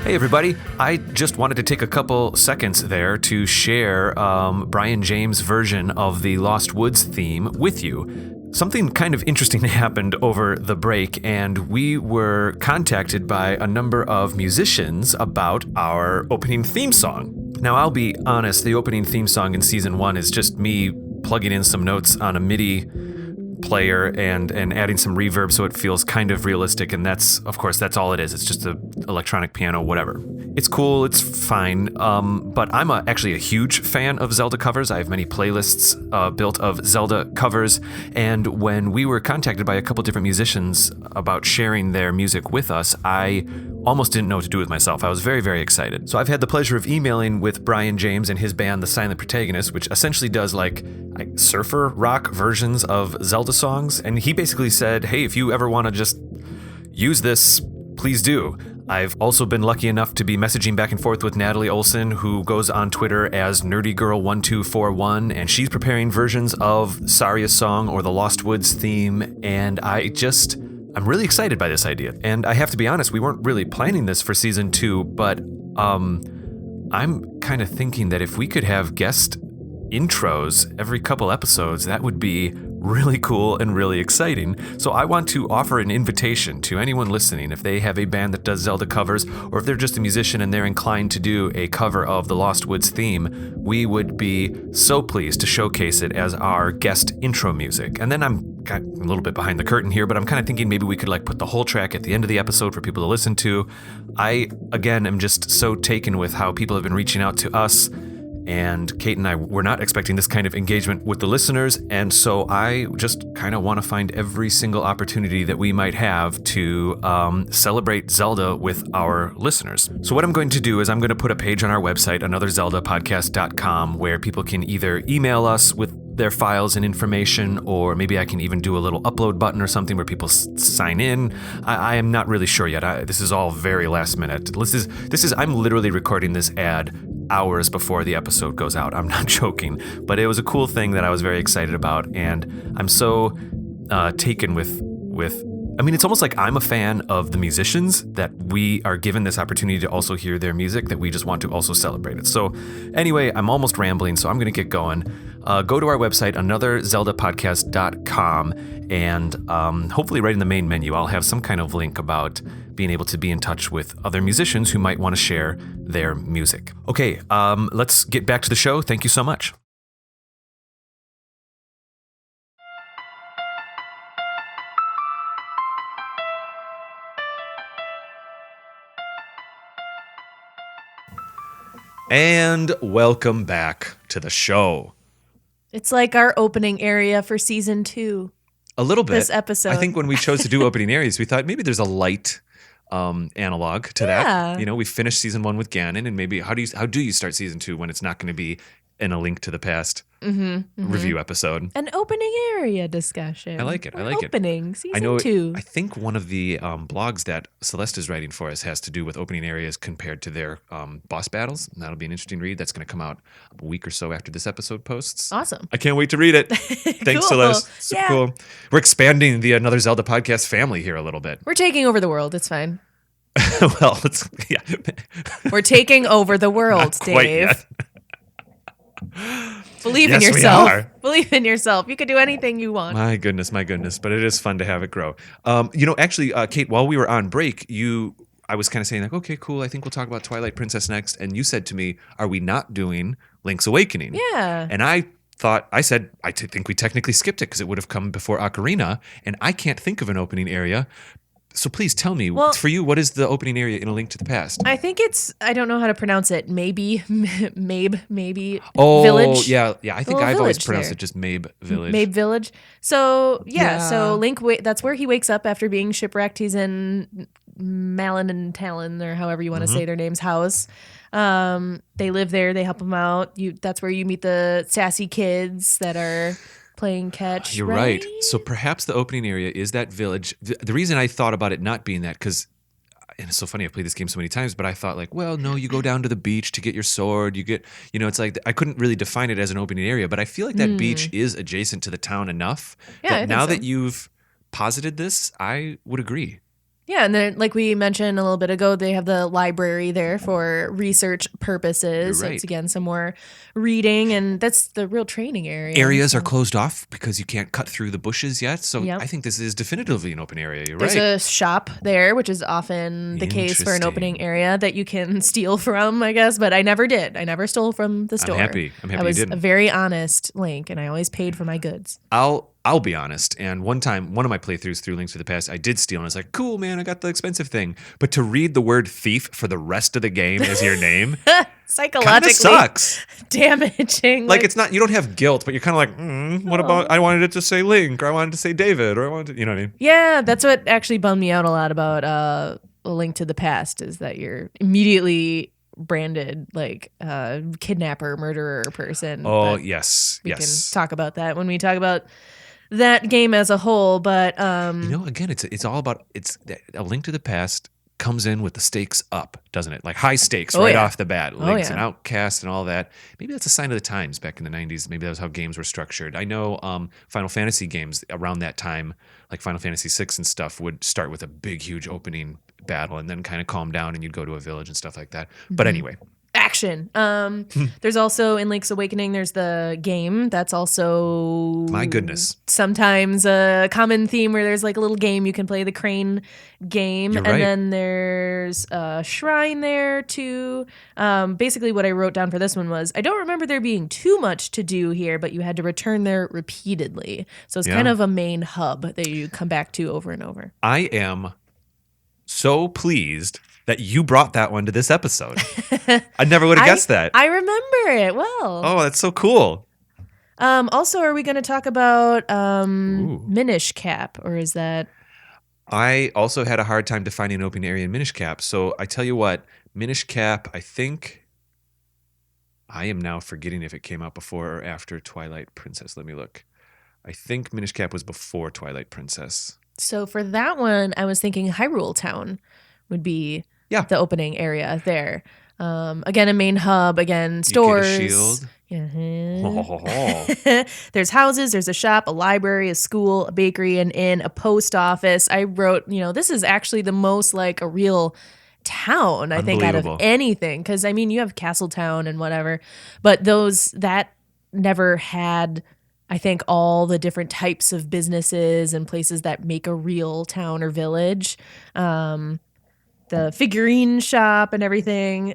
Hey everybody, I just wanted to take a couple seconds there to share Brian James' version of the Lost Woods theme with you. Something kind of interesting happened over the break, and we were contacted by a number of musicians about our opening theme song. Now, I'll be honest, the opening theme song in Season 1 is just me plugging in some notes on a MIDI player and adding some reverb so it feels kind of realistic, and that's all it is. It's just an electronic piano, whatever. It's cool, it's fine, but I'm actually a huge fan of Zelda covers. I have many playlists built of Zelda covers, and when we were contacted by a couple different musicians about sharing their music with us, I almost didn't know what to do with myself. I was very, very excited. So I've had the pleasure of emailing with Brian James and his band, The Silent Protagonist, which essentially does like surfer rock versions of Zelda songs. And he basically said, hey, if you ever want to just use this, please do. I've also been lucky enough to be messaging back and forth with Natalie Olson, who goes on Twitter as NerdyGirl1241, and she's preparing versions of Saria's song or the Lost Woods theme, and I'm really excited by this idea. And I have to be honest, we weren't really planning this for Season 2, but I'm kind of thinking that if we could have guest intros every couple episodes, that would be really cool and really exciting. So I want to offer an invitation to anyone listening, if they have a band that does Zelda covers, or if they're just a musician and they're inclined to do a cover of the Lost Woods theme, we would be so pleased to showcase it as our guest intro music. And then I'm a little bit behind the curtain here, but I'm kind of thinking maybe we could put the whole track at the end of the episode for people to listen to. I, again, am just so taken with how people have been reaching out to us And Kate and I were not expecting this kind of engagement with the listeners, and so I just kind of want to find every single opportunity that we might have to celebrate Zelda with our listeners. So what I'm going to do is I'm going to put a page on our website, anotherzeldapodcast.com, where people can either email us with their files and information, or maybe I can even do a little upload button or something where people sign in. I am not really sure yet. This is all very last minute. I'm literally recording this ad hours before the episode goes out. I'm not joking, but it was a cool thing that I was very excited about, and I'm so taken with. I mean, it's almost like I'm a fan of the musicians that we are given this opportunity to also hear their music, that we just want to also celebrate it. So anyway, I'm almost rambling, so I'm going to get going. Go to our website, anotherzeldapodcast.com, and hopefully right in the main menu, I'll have some kind of link about being able to be in touch with other musicians who might want to share their music. Okay, let's get back to the show. Thank you so much. And welcome back to the show. It's like our opening area for season 2. A little bit. This episode. I think when we chose to do opening areas, we thought maybe there's a light analog to that. You know, we finished season 1 with Ganon, and maybe how do you start season 2 when it's not going to be in a Link to the Past review episode? An opening area discussion. I like it. Opening season 2. I think one of the blogs that Celeste is writing for us has to do with opening areas compared to their boss battles. And that'll be an interesting read. That's going to come out a week or so after this episode posts. Awesome. I can't wait to read it. Thanks, Cool. Celeste. So cool. We're expanding the Another Zelda Podcast family here a little bit. We're taking over the world. It's fine. Well, We're taking over the world, Not quite Dave. yet. Believe in Yes, we yourself. are. Believe in yourself. You can do anything you want. My goodness. But it is fun to have it grow. Actually, Kate, while we were on break, I was kind of saying like, okay, cool. I think we'll talk about Twilight Princess next. And you said to me, are we not doing Link's Awakening? Yeah. And I said, I think we technically skipped it because it would have come before Ocarina. And I can't think of an opening area. So please tell me, for you, what is the opening area in A Link to the Past? I think I don't know how to pronounce it. Maybe Village. Yeah. I think I've always pronounced it just Mabe Village. Mabe Village. So, so Link, that's where he wakes up after being shipwrecked. He's in Malin and Talon, or however you want to say their name's house. They live there. They help him out. That's where you meet the sassy kids that are playing catch. You're right. So perhaps the opening area is that village. The reason I thought about it not being that, because, and it's so funny, I've played this game so many times, but I thought like, well, no, you go down to the beach to get your sword. You get, it's like, I couldn't really define it as an opening area, but I feel like that beach is adjacent to the town enough that now that you've posited this, I would agree. Yeah, and then like we mentioned a little bit ago, they have the library there for research purposes. You're right. So it's again some more reading, and that's the real training area. Areas are closed off because you can't cut through the bushes yet. So I think this is definitively an open area. You're There's right. a shop there, which is often the case for an opening area that you can steal from, I guess. But I never did. I never stole from the store. I'm happy I was you didn't. a very honest Link, and I always paid for my goods. I'll be honest. And one time, one of my playthroughs through Links to the Past, I did steal, and I was like, cool, man, I got the expensive thing. But to read the word thief for the rest of the game as your name, psychologically sucks. Damaging. Like it's not, you don't have guilt, but you're kind of like, what about, I wanted it to say Link, or I wanted to say David, or I wanted to, you know what I mean? Yeah, that's what actually bummed me out a lot about A Link to the Past, is that you're immediately branded like kidnapper, murderer person. Oh, but yes. we can talk about that when we talk about that game as a whole, but again, it's all about, A Link to the Past comes in with the stakes up, doesn't it? Like high stakes off the bat. Link's an outcast and all that. Maybe that's a sign of the times back in the 90s. Maybe that was how games were structured. I know Final Fantasy games around that time, like Final Fantasy VI and stuff, would start with a big, huge opening battle and then kind of calm down and you'd go to a village and stuff like that. But anyway. Action. There's also in Link's Awakening, there's the game. That's also, my goodness, sometimes a common theme where there's like a little game you can play, the crane game. You're and right. then there's a shrine there too. Basically what I wrote down for this one was, I don't remember there being too much to do here, but you had to return there repeatedly. So it's kind of a main hub that you come back to over and over. I am so pleased that you brought that one to this episode. I never would have guessed that. I remember it well. Oh, that's so cool. Also, are we going to talk about Minish Cap, or is that? I also had a hard time defining an open area in Minish Cap. So I tell you what, Minish Cap, I think I am now forgetting if it came out before or after Twilight Princess. Let me look. I think Minish Cap was before Twilight Princess. So for that one, I was thinking Hyrule Town would be the opening area there. Again, a main hub. Again, stores. You get a shield. There's houses. There's a shop, a library, a school, a bakery, an inn, a post office. I wrote, this is actually the most like a real town, I think, out of anything. Because, I mean, you have Castletown and whatever. But that never had, I think, all the different types of businesses and places that make a real town or village. The figurine shop and everything.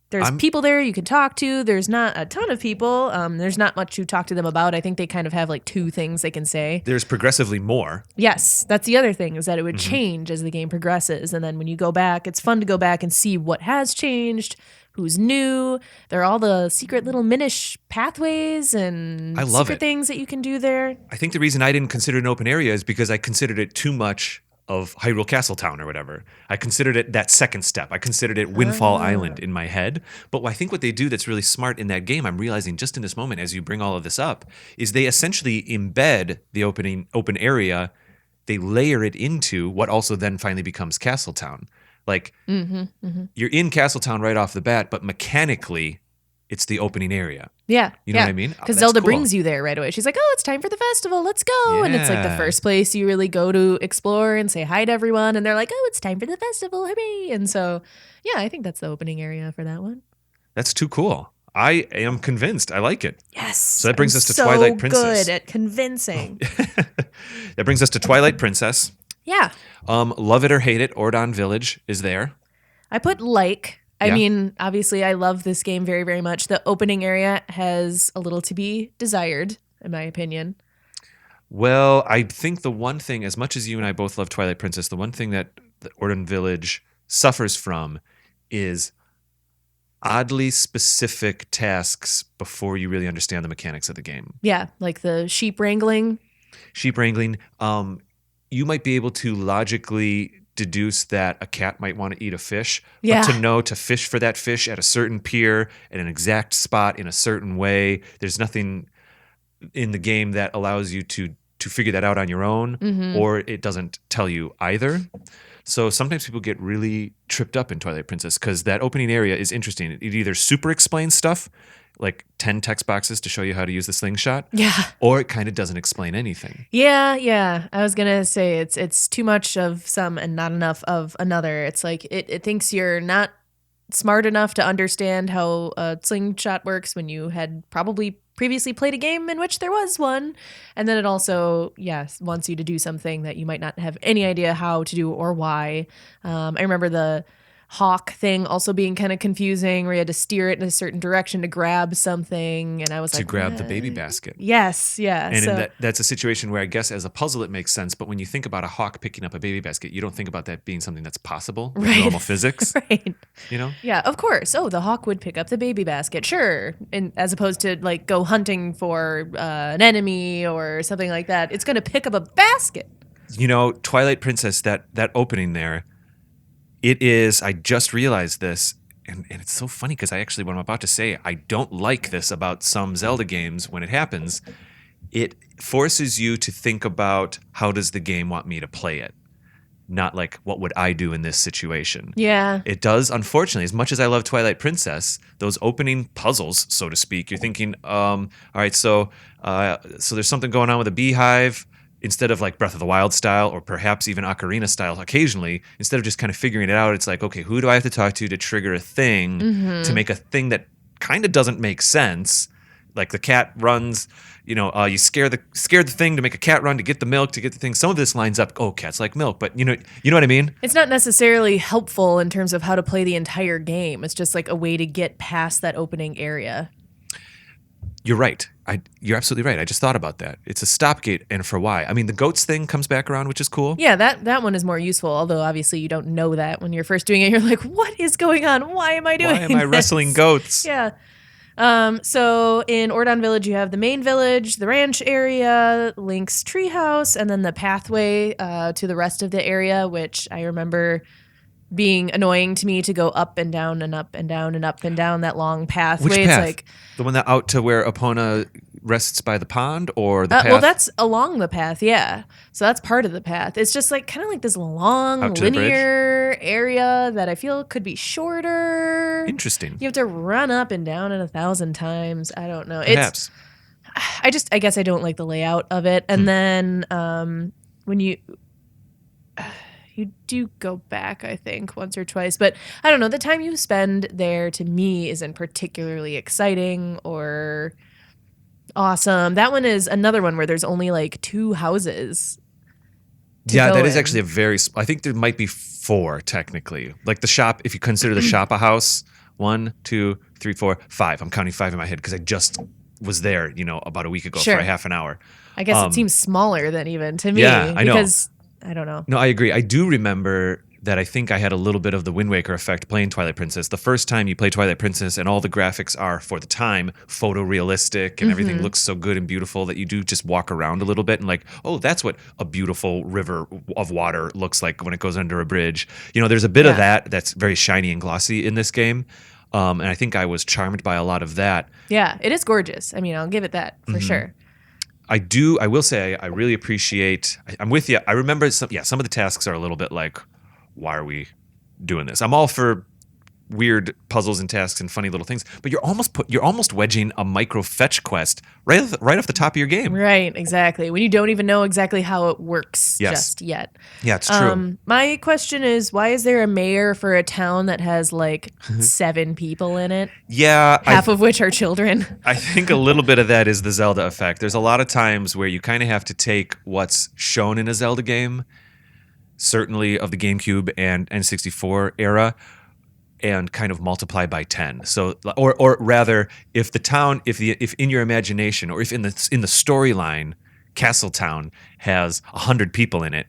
There's people there you can talk to. There's not a ton of people. There's not much to talk to them about. I think they kind of have like 2 things they can say. There's progressively more. Yes, that's the other thing, is that it would change as the game progresses. And then when you go back, it's fun to go back and see what has changed, who's new. There are all the secret little Minish pathways and secret things that you can do there. I think the reason I didn't consider it an open area is because I considered it too much of Hyrule Castletown or whatever. I considered it that second step. I considered it Windfall Island in my head. But I think what they do that's really smart in that game, I'm realizing just in this moment as you bring all of this up, is they essentially embed the open area. They layer it into what also then finally becomes Castletown. Like, you're in Castletown right off the bat, but mechanically, it's the opening area. Yeah. You know what I mean? Because Zelda brings you there right away. She's like, oh, it's time for the festival. Let's go. Yeah. And it's like the first place you really go to explore and say hi to everyone. And they're like, oh, it's time for the festival. Hooray. And so, yeah, I think that's the opening area for that one. That's too cool. I am convinced. I like it. Yes. So that brings us to Twilight Princess. So good at convincing. That brings us to Twilight Princess. Yeah. Love it or hate it, Ordon Village is there. I put like. I mean, obviously, I love this game very, very much. The opening area has a little to be desired, in my opinion. Well, I think the one thing, as much as you and I both love Twilight Princess, the one thing that the Ordon Village suffers from is oddly specific tasks before you really understand the mechanics of the game. Yeah, like the sheep wrangling. You might be able to logically deduce that a cat might want to eat a fish, but to know to fish for that fish at a certain pier at an exact spot in a certain way, there's nothing in the game that allows you to figure that out on your own, or it doesn't tell you either. So sometimes people get really tripped up in Twilight Princess because that opening area is interesting. It either super explains stuff, like 10 text boxes to show you how to use the slingshot. Yeah. Or it kind of doesn't explain anything. Yeah. I was going to say it's too much of some and not enough of another. It's like it thinks you're not smart enough to understand how a slingshot works when you had probably previously played a game in which there was one. And then it also, wants you to do something that you might not have any idea how to do or why. I remember the hawk thing also being kind of confusing, where you had to steer it in a certain direction to grab something, and I was like, to grab the baby basket. Yes, yeah. And that's a situation where I guess as a puzzle it makes sense, but when you think about a hawk picking up a baby basket, you don't think about that being something that's possible with normal physics. Right. You know? Yeah, of course. Oh, the hawk would pick up the baby basket, sure. And as opposed to like go hunting for an enemy or something like that, it's going to pick up a basket. You know, Twilight Princess, that opening there, it is, I just realized this, and it's so funny because what I'm about to say, I don't like this about some Zelda games when it happens. It forces you to think about, how does the game want me to play it? Not like, what would I do in this situation? Yeah. It does, unfortunately, as much as I love Twilight Princess, those opening puzzles, so to speak, you're thinking, all right, so there's something going on with a beehive. Instead of like Breath of the Wild style, or perhaps even Ocarina style occasionally, instead of just kind of figuring it out, it's like, okay, who do I have to talk to trigger a thing to make a thing that kind of doesn't make sense? Like the cat runs, you scare the thing to make a cat run to get the milk, to get the thing. Some of this lines up, oh, cats like milk, but you know what I mean? It's not necessarily helpful in terms of how to play the entire game. It's just like a way to get past that opening area. You're right. You're absolutely right. I just thought about that. It's a stopgate, and for why? I mean, the goats thing comes back around, which is cool. Yeah, that one is more useful, although obviously you don't know that when you're first doing it. You're like, what is going on? Why am I doing Why am I this? wrestling goats? Yeah. So in Ordon Village, you have the main village, the ranch area, Link's treehouse, and then the pathway to the rest of the area, which I remember being annoying to me to go up and down and up and down and up and down that long pathway. Which It's path? like The one that out to where Epona rests by the pond, or the path? well, that's along the path, yeah. So that's part of the path. It's just like kind of like this long Out to the linear area that I feel could be shorter. Interesting. You have to run up and down it 1,000 times. I don't know. Perhaps. I guess I don't like the layout of it. And then when you do go back, I think, once or twice. But I don't know. The time you spend there, to me, isn't particularly exciting or awesome. That one is another one where there's only like 2 houses. Yeah, that is in. actually I think there might be 4 technically. Like the shop, if you consider the shop a house, 1, 2, 3, 4, 5. I'm counting 5 in my head because I just was there, about a week ago for a half an hour. I guess it seems smaller than even to me. Yeah, I know. Because I don't know. No, I agree. I do remember that I think I had a little bit of the Wind Waker effect playing Twilight Princess. The first time you play Twilight Princess and all the graphics are, for the time, photorealistic and everything looks so good and beautiful that you do just walk around a little bit and like, oh, that's what a beautiful river of water looks like when it goes under a bridge. There's a bit of that that's very shiny and glossy in this game. And I think I was charmed by a lot of that. Yeah, it is gorgeous. I mean, I'll give it that for sure. I will say I really appreciate, I'm with you. I remember some of the tasks are a little bit like, why are we doing this? I'm all for weird puzzles and tasks and funny little things, but you're almost wedging a micro fetch quest right off the top of your game. Right, exactly. When you don't even know exactly how it works just yet. Yeah, it's true. My question is, why is there a mayor for a town that has like 7 people in it? Yeah. Half of which are children. I think a little bit of that is the Zelda effect. There's a lot of times where you kind of have to take what's shown in a Zelda game, certainly of the GameCube and N64 era, and kind of multiply by 10. So, or rather, if the town, if in your imagination, or if in the storyline, Castletown has 100 people in it,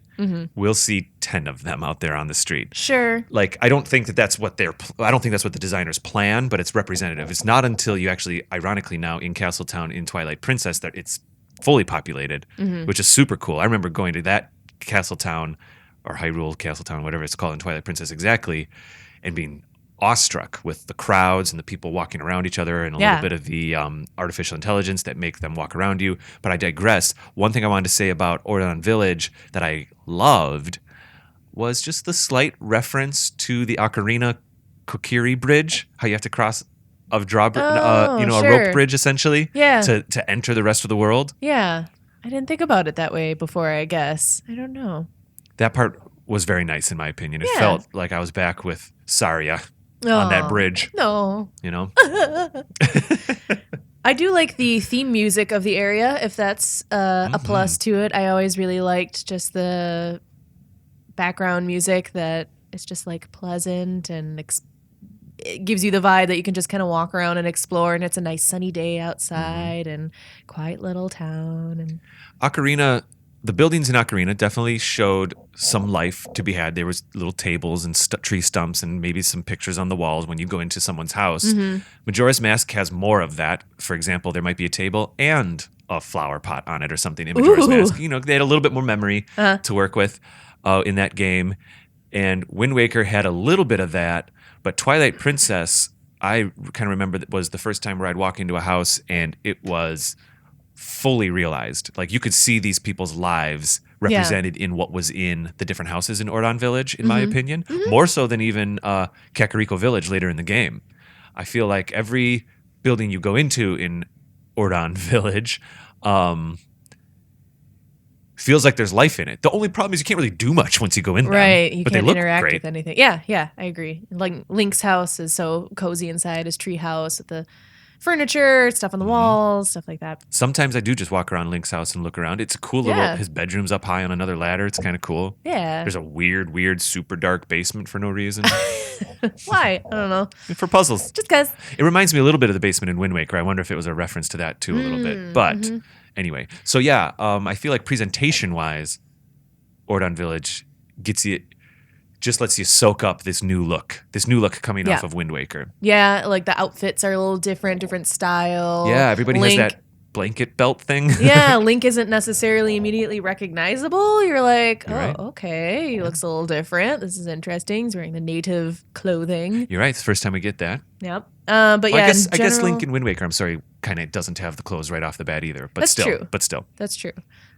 we'll see 10 of them out there on the street. Sure. Like, I don't think that's what the designers plan, but it's representative. It's not until you actually, ironically now in Castletown in Twilight Princess, that it's fully populated, which is super cool. I remember going to that Castletown, or Hyrule Castletown, whatever it's called in Twilight Princess exactly, and being awestruck with the crowds and the people walking around each other and a little bit of the artificial intelligence that make them walk around you. But I digress. One thing I wanted to say about Ordon Village that I loved was just the slight reference to the Ocarina Kokiri Bridge, how you have to cross a rope bridge essentially to enter the rest of the world. Yeah. I didn't think about it that way before, I guess. I don't know. That part was very nice in my opinion. It felt like I was back with Saria on that bridge. No. I do like the theme music of the area, if that's a plus to it. I always really liked just the background music that is just like pleasant and it gives you the vibe that you can just kind of walk around and explore, and it's a nice sunny day outside and quiet little town. And Ocarina, the buildings in Ocarina definitely showed some life to be had. There was little tables and tree stumps and maybe some pictures on the walls when you go into someone's house. Majora's Mask has more of that. For example, there might be a table and a flower pot on it or something in Majora's Mask. They had a little bit more memory to work with in that game. And Wind Waker had a little bit of that. But Twilight Princess, I kind of remember was the first time where I'd walk into a house and it was fully realized. Like you could see these people's lives represented in what was in the different houses in Ordon Village, in my opinion. More so than even Kakariko Village later in the game. I feel like every building you go into in Ordon Village feels like there's life in it. The only problem is you can't really do much once you go in them. Right, you but can't they look interact great. with anything. Yeah, I agree. Like Link's house is so cozy inside his tree house with the furniture, stuff on the walls, stuff like that. Sometimes I do just walk around Link's house and look around. It's a cool little, his bedroom's up high on another ladder. It's kind of cool. Yeah. There's a weird, super dark basement for no reason. Why? I don't know. For puzzles. Just because. It reminds me a little bit of the basement in Wind Waker. I wonder if it was a reference to that too a little bit. But anyway, so yeah, I feel like presentation-wise, Ordon Village lets you soak up this new look coming off of Wind Waker. Yeah, like the outfits are a little different style. Yeah, everybody has that blanket belt thing. Yeah, Link isn't necessarily immediately recognizable. You're like, You're right. Okay, he looks a little different. This is interesting. He's wearing the native clothing. You're right. It's the first time we get that. Yep. But well, yeah, I guess Link in Wind Waker, I'm sorry, kind of doesn't have the clothes right off the bat either. But That's still, true. That's true.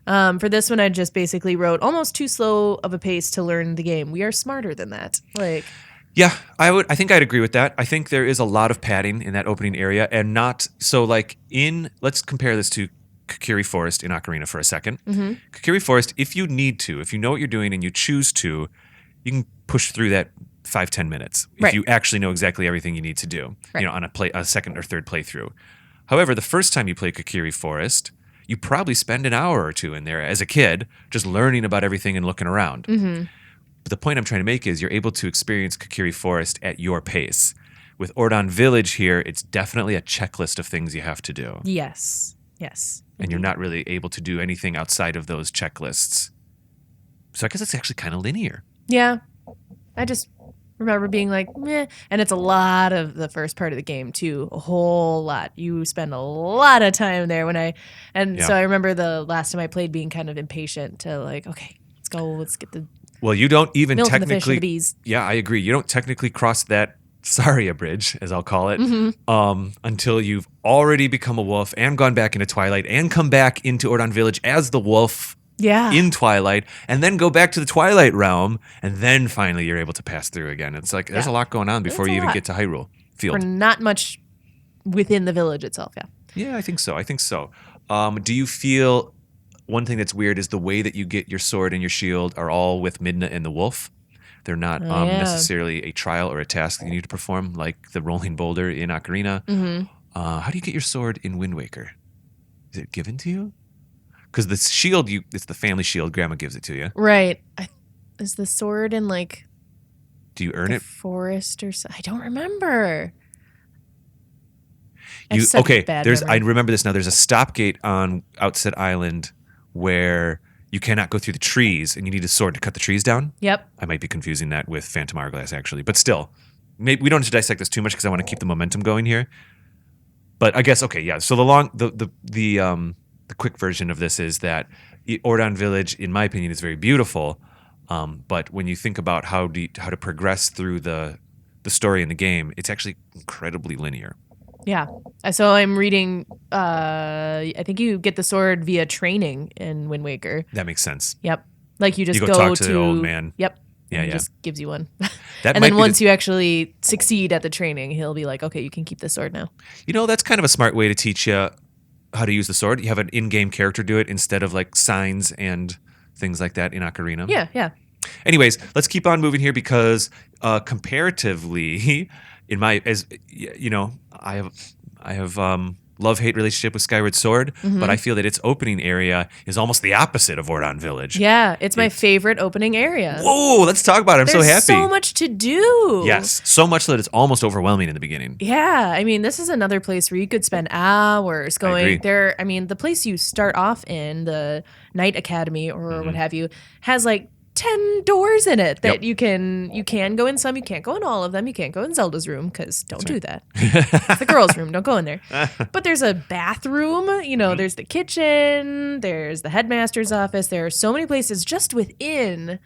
For this one, I just basically wrote almost too slow of a pace to learn the game. We are smarter than that. Yeah, I think I'd agree with that. I think there is a lot of padding in that opening area, and not so like let's compare this to Kokiri Forest in Ocarina for a second. Kokiri Forest, if you need to, if you know what you're doing and you choose to, you can push through that 5-10 minutes if you actually know exactly everything you need to do. On a second or third playthrough. However, the first time you play Kokiri Forest, you probably spend an hour or two in there as a kid just learning about everything and looking around. But the point I'm trying to make is you're able to experience Kokiri Forest at your pace. With Ordon Village here, it's definitely a checklist of things you have to do. Yes. And you're not really able to do anything outside of those checklists. So I guess it's actually kind of linear. Yeah. I just remember being like, meh. And it's a lot of the first part of the game, too. A whole lot. You spend a lot of time there So I remember the last time I played being kind of impatient to like, okay, let's get the Well, you don't even milk technically. and the fish and the bees. Yeah, I agree. You don't technically cross that Saria Bridge, as I'll call it, until you've already become a wolf and gone back into Twilight and come back into Ordon Village as the wolf in Twilight, and then go back to the Twilight realm, and then finally you're able to pass through again. It's like there's a lot going on before you even get to Hyrule Field. Or not much within the village itself, Yeah, I think so. Do you feel one thing that's weird is the way that you get your sword and your shield are all with Midna and the wolf? They're not necessarily a trial or a task that you need to perform, like the rolling boulder in Ocarina. How do you get your sword in Wind Waker? Is it given to you? Because the shield, it's the family shield. Grandma gives it to you. Right. Is the sword in do you earn it? Forest or something? I don't remember. I remember this now. There's a stop gate on Outset Island where you cannot go through the trees, and you need a sword to cut the trees down. Yep. I might be confusing that with Phantom Hourglass, actually. But still, maybe we don't have to dissect this too much because I want to keep the momentum going here. But I guess, so the quick version of this is that Ordon Village, in my opinion, is very beautiful. But when you think about how to progress through the story in the game, it's actually incredibly linear. Yeah. So I'm reading, I think you get the sword via training in Wind Waker. That makes sense. Yep. Like you just go talk to the old man. Yep. Yeah, He just gives you one. That and then once you actually succeed at the training, he'll be like, okay, you can keep the sword now. That's kind of a smart way to teach you how to use the sword. You have an in-game character do it instead of like signs and things like that in Ocarina. Yeah. Anyways, let's keep on moving here because comparatively, I have love-hate relationship with Skyward Sword, but I feel that its opening area is almost the opposite of Ordon Village. Yeah, it's my favorite opening area. Whoa, let's talk about it. I'm so happy. There's so much to do. Yes, so much that it's almost overwhelming in the beginning. Yeah, I mean, this is another place where you could spend hours going there. I mean, the place you start off in, the Knight Academy or what have you, has like 10 doors in it that you can go in some, you can't go in all of them. You can't go in Zelda's room because don't do that. It's the girls' room. Don't go in there. But there's a bathroom, there's the kitchen, there's the headmaster's office. There are so many places just within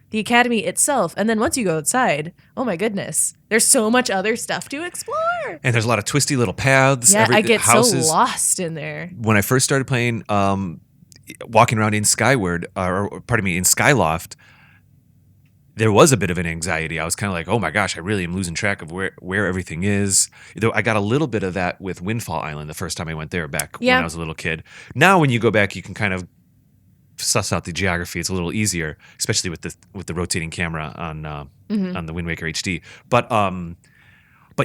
the academy itself. And then once you go outside, oh my goodness, there's so much other stuff to explore. And there's a lot of twisty little paths. Yeah, I get so lost in there. When I first started playing, walking around in Skyward, in Skyloft, there was a bit of an anxiety. I was kind of like, oh my gosh, I really am losing track of where everything is. Though I got a little bit of that with Windfall Island the first time I went there back when I was a little kid. Now when you go back, you can kind of suss out the geography. It's a little easier, especially with the rotating camera on the Wind Waker HD. But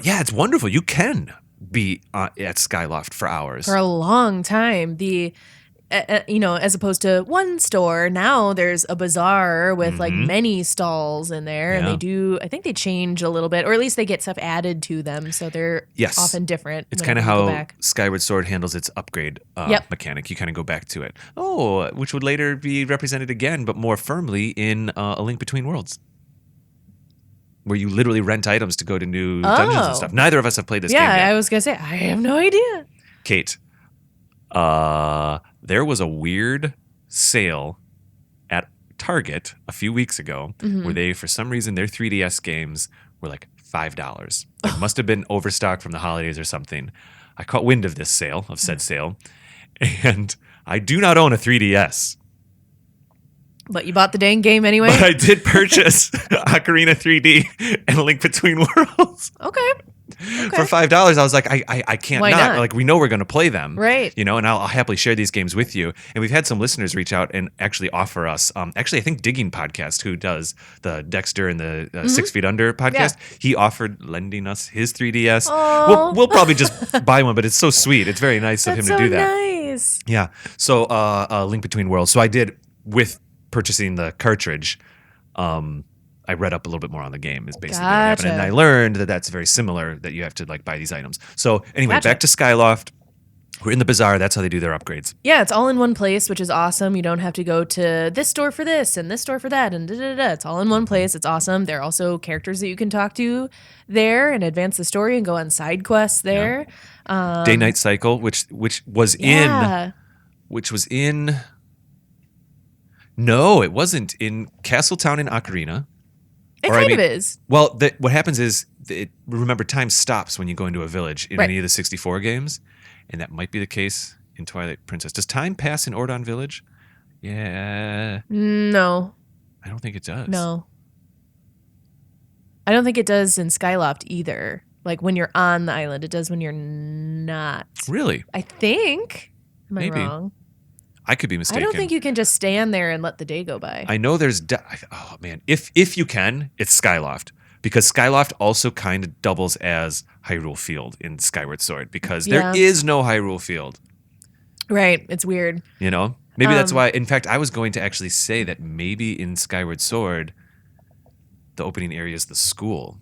yeah, it's wonderful. You can be at Skyloft for hours. For a long time. As opposed to one store, now there's a bazaar with like many stalls in there. Yeah. And I think they change a little bit, or at least they get stuff added to them. So they're often different. It's kind of how Skyward Sword handles its upgrade mechanic. You kind of go back to it. Oh, which would later be represented again, but more firmly in A Link Between Worlds, where you literally rent items to go to new dungeons and stuff. Neither of us have played this game yet. Yeah, I was going to say, I have no idea. Kate, there was a weird sale at Target a few weeks ago where they, for some reason, their 3DS games were like $5. It must have been overstocked from the holidays or something. I caught wind of this sale, of said sale, and I do not own a 3DS. But you bought the dang game anyway? But I did purchase Ocarina 3D and A Link Between Worlds. Okay. For $5, I was like, I can't not. Like, we know we're going to play them. Right. And I'll happily share these games with you. And we've had some listeners reach out and actually offer us, I think Digging Podcast, who does the Dexter and the 6 Feet Under podcast, he offered lending us his 3DS. We'll probably just buy one, but it's so sweet. It's very nice of him to do that. Nice. Yeah. So, Link Between Worlds. So I did, with purchasing the cartridge, I read up a little bit more on the game is basically what happened. And I learned that that's very similar, that you have to like buy these items. So anyway, back to Skyloft. We're in the bazaar. That's how they do their upgrades. Yeah, it's all in one place, which is awesome. You don't have to go to this store for this and this store for that and da-da-da. It's all in one place. It's awesome. There are also characters that you can talk to there and advance the story and go on side quests there. Yeah. Day-night cycle, which was in... No, it wasn't in Castletown in Ocarina. It kind of is. Well, what happens is, remember, time stops when you go into a village in any of the 64 games, and that might be the case in Twilight Princess. Does time pass in Ordon Village? Yeah. No. I don't think it does. No. I don't think it does in Skyloft either. Like when you're on the island, it does when you're not. Really? I think. Am I wrong? I could be mistaken. I don't think you can just stand there and let the day go by. I know there's... oh, man. If you can, it's Skyloft. Because Skyloft also kind of doubles as Hyrule Field in Skyward Sword. Because there is no Hyrule Field. Right. It's weird. Maybe that's why... In fact, I was going to actually say that maybe in Skyward Sword, the opening area is the school.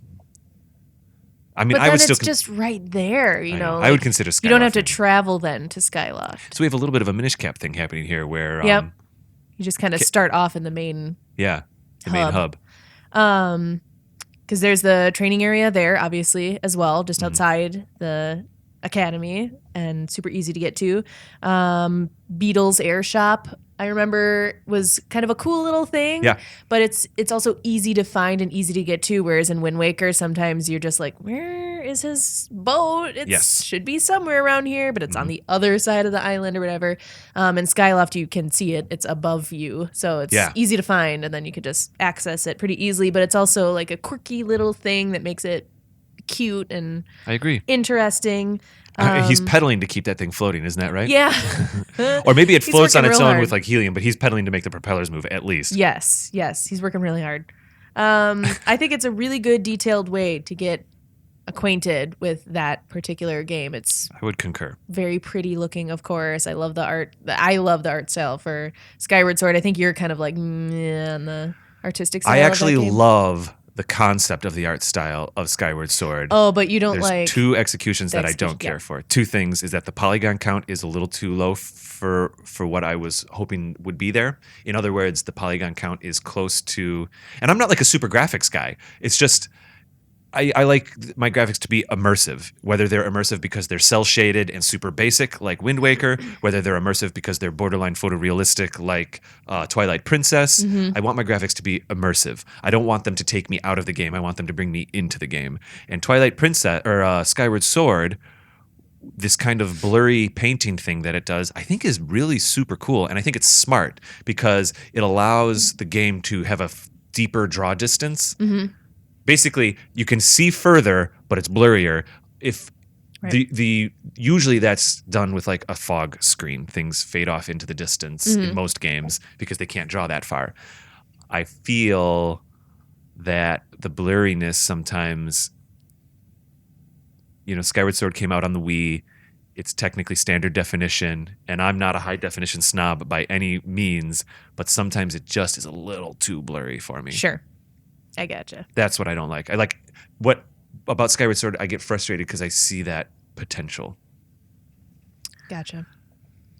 I mean, but I would still... it's just right there, I would consider Skyloft. You don't have to travel then to Skyloft. So we have a little bit of a Minish Cap thing happening here where... You just kind of start off in the main main hub. Because there's the training area there, obviously, as well, just outside the academy and super easy to get to. Beetle's Air Shop, I remember, was kind of a cool little thing. Yeah. But it's also easy to find and easy to get to, whereas in Wind Waker, sometimes you're just like, where is his boat? It should be somewhere around here, but it's on the other side of the island or whatever. In Skyloft, you can see it. It's above you. So it's easy to find, and then you could just access it pretty easily. But it's also like a quirky little thing that makes it cute and I agree. Interesting. He's pedaling to keep that thing floating, isn't that right? Yeah. Or maybe it floats on its own with like helium, but he's pedaling to make the propellers move at least. Yes. He's working really hard. I think it's a really good detailed way to get acquainted with that particular game. I would concur. Very pretty looking, of course. I love the art. I love the art style for Skyward Sword. I think you're kind of like on the artistic style. I actually love the concept of the art style of Skyward Sword. Oh, but you don't There's like... two executions that I don't care for. Two things is that the polygon count is a little too low for what I was hoping would be there. In other words, the polygon count is close to... And I'm not like a super graphics guy. It's just... I like my graphics to be immersive, whether they're immersive because they're cel-shaded and super basic like Wind Waker, whether they're immersive because they're borderline photorealistic like Twilight Princess. I want my graphics to be immersive. I don't want them to take me out of the game. I want them to bring me into the game. And Twilight Princess or Skyward Sword, this kind of blurry painting thing that it does, I think is really super cool. And I think it's smart because it allows the game to have a deeper draw distance. Basically, you can see further, but it's blurrier. If the usually that's done with like a fog screen. Things fade off into the distance in most games because they can't draw that far. I feel that the blurriness sometimes, Skyward Sword came out on the Wii. It's technically standard definition, and I'm not a high definition snob by any means, but sometimes it just is a little too blurry for me. Sure. I gotcha. That's what I don't like. I like what about Skyward Sword, I get frustrated because I see that potential. Gotcha.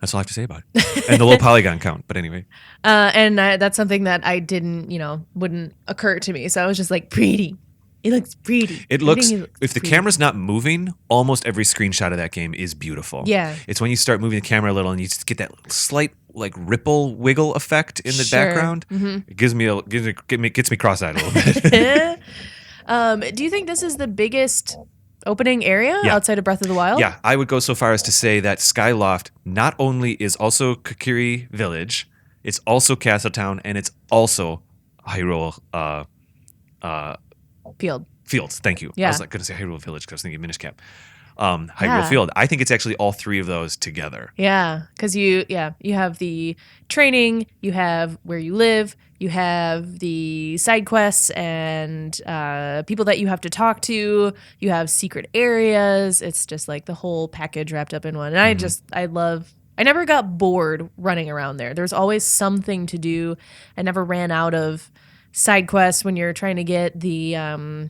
That's all I have to say about it. And the low polygon count, but anyway. That's something that I didn't, wouldn't occur to me. So I was just like, pretty. It looks pretty. If the camera's not moving, almost every screenshot of that game is beautiful. Yeah. It's when you start moving the camera a little and you just get that slight like ripple wiggle effect in the background. It gets me cross-eyed a little bit. Do you think this is the biggest opening area outside of Breath of the Wild? Yeah, I would go so far as to say that Skyloft not only is also Kokiri Village, it's also Castletown, and it's also Hyrule Fields. Thank you. Yeah. I was going to say Hyrule Village because I was thinking Minish Cap. Hyrule Field. I think it's actually all three of those together. Yeah, because you have the training, you have where you live, you have the side quests and people that you have to talk to, you have secret areas. It's just like the whole package wrapped up in one. And I never got bored running around there. There's always something to do. I never ran out of side quests when you're trying to get the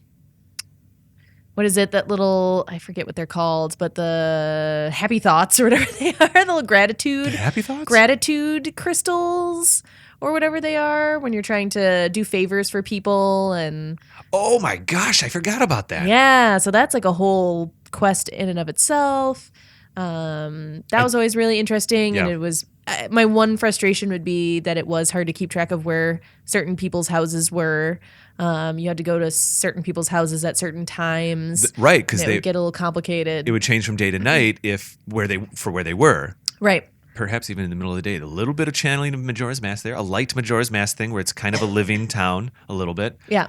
what is it, that little, I forget what they're called, but the happy thoughts or whatever they are, the little gratitude. The happy thoughts? Gratitude crystals or whatever they are when you're trying to do favors for people. And oh my gosh, I forgot about that. Yeah, so that's like a whole quest in and of itself. That was always really interesting. Yeah. And it was, my one frustration would be that it was hard to keep track of where certain people's houses were. You had to go to certain people's houses at certain times. Right, because it would get a little complicated. It would change from day to night where they were. Right. Perhaps even in the middle of the day. A little bit of channeling of Majora's Mask there. A light Majora's Mask thing where it's kind of a living town a little bit. Yeah.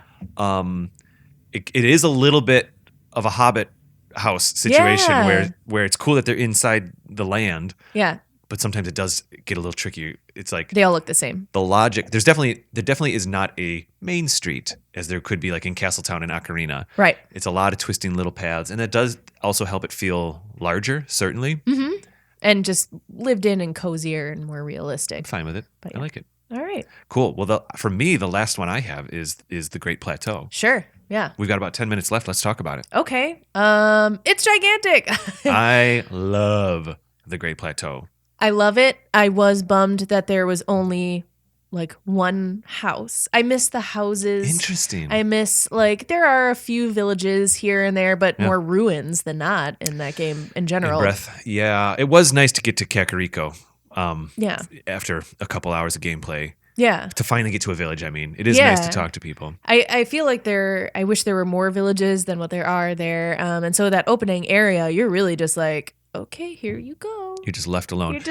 It is a little bit of a Hobbit house situation where it's cool that they're inside the land. Yeah. But sometimes it does get a little tricky. It's like they all look the same. The logic, there definitely is not a main street as there could be like in Castletown and Ocarina. Right. It's a lot of twisting little paths, and that does also help it feel larger, certainly. Mm-hmm. And just lived in and cozier and more realistic. I'm fine with it. I like it. All right. Cool. Well, for me, the last one I have is the Great Plateau. Sure. Yeah. We've got about 10 minutes left. Let's talk about it. Okay. It's gigantic. I love the Great Plateau. I love it. I was bummed that there was only like one house. I miss the houses. Interesting. I miss there are a few villages here and there, but more ruins than not in that game in general. Yeah. It was nice to get to Kakariko. After a couple hours of gameplay. Yeah. To finally get to a village, I mean. It is nice to talk to people. I feel like I wish there were more villages than what there are there. And so that opening area, you're really just like, okay, here you go. You're just left alone.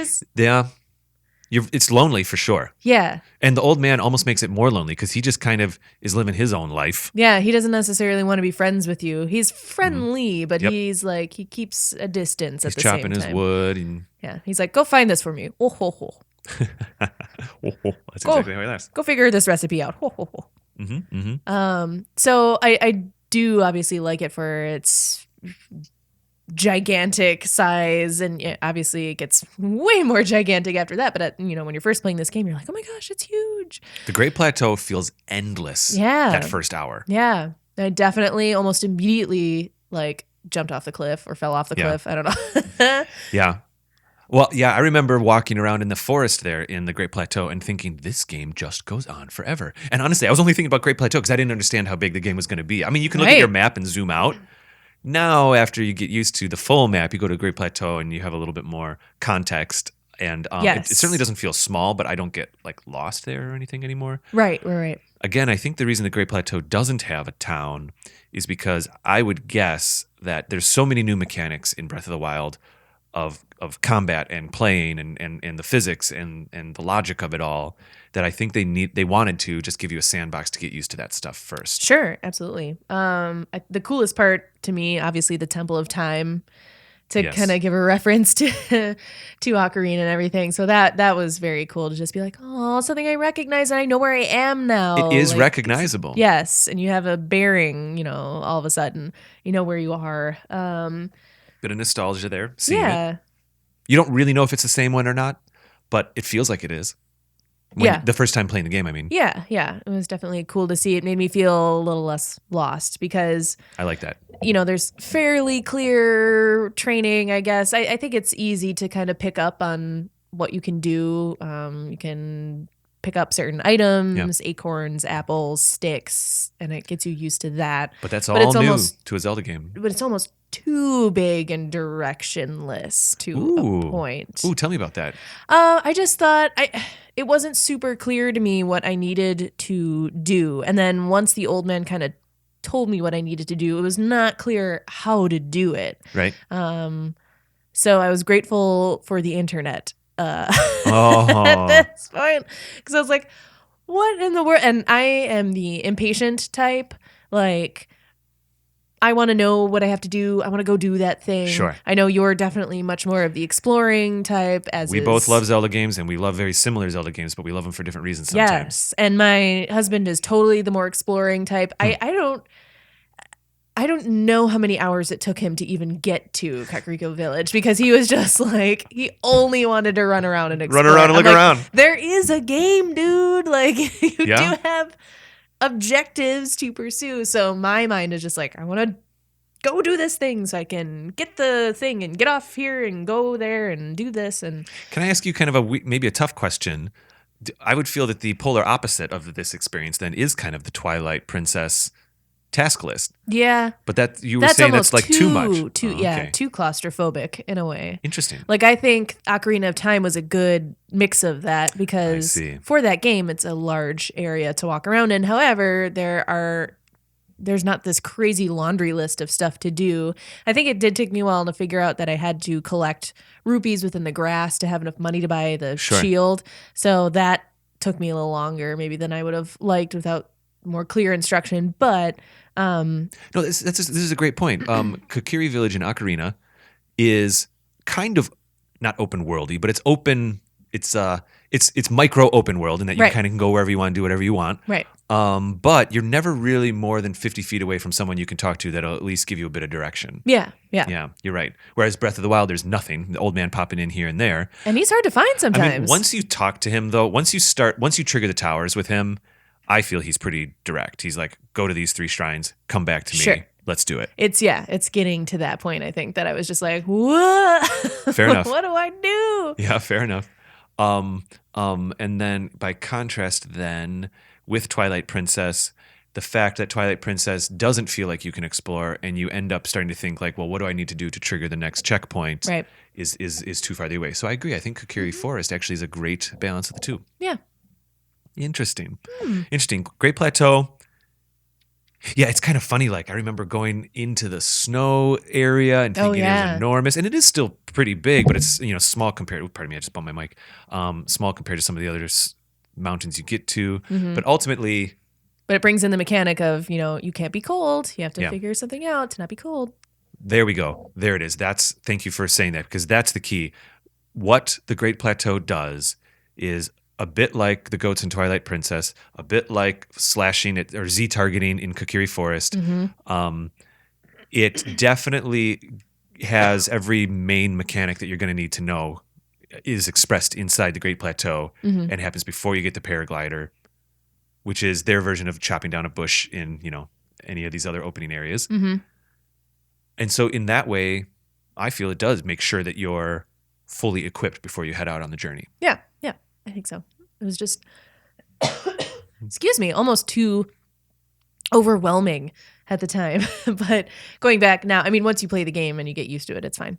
It's lonely for sure. Yeah. And the old man almost makes it more lonely because he just kind of is living his own life. Yeah, he doesn't necessarily want to be friends with you. He's friendly, but he's like, he keeps a distance at the same time. He's chopping his wood. And he's like, go find this for me. Oh, ho, ho. That's exactly how he laughs. Go figure this recipe out. Ho, ho, ho. Mm-hmm, mm-hmm. So I do obviously like it for its gigantic size, and obviously it gets way more gigantic after that, but when you're first playing this game, you're like, oh my gosh, it's huge. The Great Plateau feels endless that first hour. I definitely almost immediately jumped off the cliff or fell off the cliff. I don't know. Well, I remember walking around in the forest there in the Great Plateau and thinking, this game just goes on forever. And honestly, I was only thinking about Great Plateau because I didn't understand how big the game was going to be. I mean, you can look at your map and zoom out. Now, after you get used to the full map, you go to Great Plateau and you have a little bit more context. And it certainly doesn't feel small, but I don't get lost there or anything anymore. Right. Again, I think the reason the Great Plateau doesn't have a town is because I would guess that there's so many new mechanics in Breath of the Wild of combat and playing and the physics and the logic of it all that I think they wanted to just give you a sandbox to get used to that stuff first. Sure, absolutely. The coolest part to me, obviously, the Temple of Time to Yes. kind of give a reference to Ocarina and everything. So that was very cool to just be like, oh, something I recognize and I know where I am now. It is Like, recognizable. yes, and you have a bearing, all of a sudden, you know where you are. Bit of nostalgia there. Seeing it. Yeah. You don't really know if it's the same one or not, but it feels like it is. The first time playing the game, I mean. Yeah. It was definitely cool to see. It made me feel a little less lost because I like that. there's fairly clear training, I guess. I think it's easy to kind of pick up on what you can do. You can pick up certain items, acorns, apples, sticks, and it gets you used to that. But that's all new to a Zelda game. But it's almost too big and directionless to a point. Ooh, tell me about that. I just thought it wasn't super clear to me what I needed to do. And then once the old man kind of told me what I needed to do, it was not clear how to do it. Right. So I was grateful for the internet at this point, because I was like, what in the world? And I am the impatient type. Like, I want to know what I have to do. I want to go do that thing. Sure. I know you're definitely much more of the exploring type. We both love Zelda games, and we love very similar Zelda games, but we love them for different reasons sometimes. Yes, and my husband is totally the more exploring type. I don't know how many hours it took him to even get to Kokiri Village, because he was just like, he only wanted to run around and explore. Run around and look around. There is a game, dude. Like, you do have objectives to pursue. So my mind is just like, I want to go do this thing so I can get the thing and get off here and go there and do this. And can I ask you kind of maybe a tough question? I would feel that the polar opposite of this experience then is kind of the Twilight Princess task list. Yeah. But that you were saying that's like too much. Too claustrophobic in a way. Interesting. Like, I think Ocarina of Time was a good mix of that, because for that game, it's a large area to walk around in. However, there's not this crazy laundry list of stuff to do. I think it did take me a while to figure out that I had to collect rupees within the grass to have enough money to buy the shield. So that took me a little longer maybe than I would have liked without more clear instruction. But no, this is a great point. Kokiri Village in Ocarina is kind of not open worldy, but it's open. It's micro open world in that you kind of can go wherever you want, do whatever you want. Right. But you're never really more than 50 feet away from someone you can talk to that'll at least give you a bit of direction. Yeah. Yeah, you're right. Whereas Breath of the Wild, there's nothing. The old man popping in here and there. And he's hard to find sometimes. I mean, once you talk to him, though, once you trigger the towers with him, I feel he's pretty direct. He's like, go to these 3 shrines, come back to me. Sure. Let's do it. It's getting to that point, I think, that I was just like, what? Fair enough. What do I do? Yeah, fair enough. And then by contrast then with Twilight Princess, the fact that Twilight Princess doesn't feel like you can explore, and you end up starting to think like, well, what do I need to do to trigger the next checkpoint? Right. Is too far away. So I agree. I think Kokiri Forest actually is a great balance of the two. Yeah. Interesting. Interesting. Great Plateau. Yeah, it's kind of funny. Like, I remember going into the snow area and thinking it was enormous, and it is still pretty big, but it's small compared. Pardon me, I just bumped my mic. Small compared to some of the other mountains you get to, but ultimately. But it brings in the mechanic of you can't be cold. You have to figure something out to not be cold. There we go. There it is. Thank you for saying that, because that's the key. What the Great Plateau does is a bit like the goats in Twilight Princess, a bit like slashing it or Z-targeting in Kokiri Forest. It definitely has every main mechanic that you're going to need to know is expressed inside the Great Plateau, and happens before you get the paraglider, which is their version of chopping down a bush in any of these other opening areas. And so in that way, I feel it does make sure that you're fully equipped before you head out on the journey. Yeah. I think so. It was just, excuse me, almost too overwhelming at the time. But going back now, I mean, once you play the game and you get used to it, it's fine.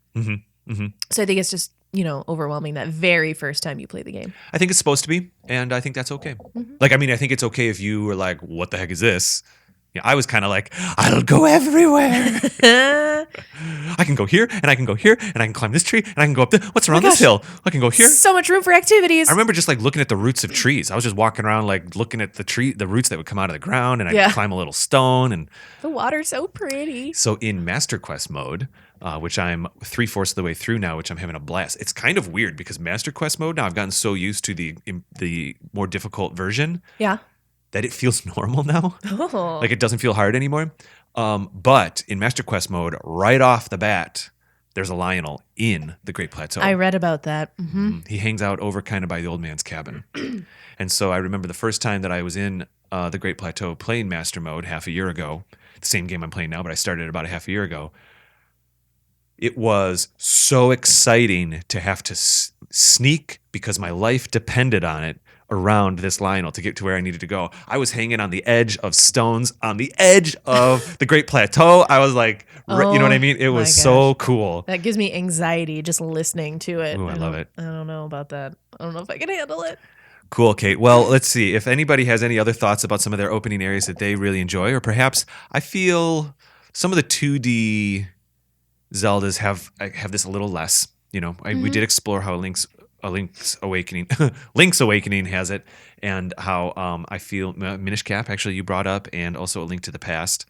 So I think it's just, overwhelming that very first time you play the game. I think it's supposed to be, and I think that's okay. Like, I mean, I think it's okay if you were like, what the heck is this? Yeah, I was kind of like, I'll go everywhere. I can go here, and I can go here, and I can climb this tree, and I can go up there. What's around this hill? I can go here. So much room for activities. I remember just like looking at the roots of trees. I was just walking around like looking at the roots that would come out of the ground, and I'd climb a little stone. And the water's so pretty. So in Master Quest mode, which I'm 3/4 of the way through now, which I'm having a blast. It's kind of weird because Master Quest mode now, I've gotten so used to the more difficult version Yeah. that it feels normal now. Oh. Like it doesn't feel hard anymore. But in Master Quest mode, right off the bat, there's a Lionel in the Great Plateau. I read about that. Mm-hmm. He hangs out over kind of by the old man's cabin. And so I remember the first time that I was in the Great Plateau playing Master Mode half a year ago, the same game I'm playing now, but I started about a half a year ago. It was so exciting to have to sneak because my life depended on it around this Lionel to get to where I needed to go. I was hanging on the edge of stones, on the edge of the Great Plateau. I was like, you know what I mean? It was so cool. That gives me anxiety just listening to it. Ooh, I love it. I don't know about that. I don't know if I can handle it. Cool, Kate. Well, let's see. If anybody has any other thoughts about some of their opening areas that they really enjoy, or perhaps I feel some of the 2D Zeldas have this a little less. You know, we did explore how Link's Awakening has it, and how I feel Minish Cap actually you brought up, and also A Link to the Past.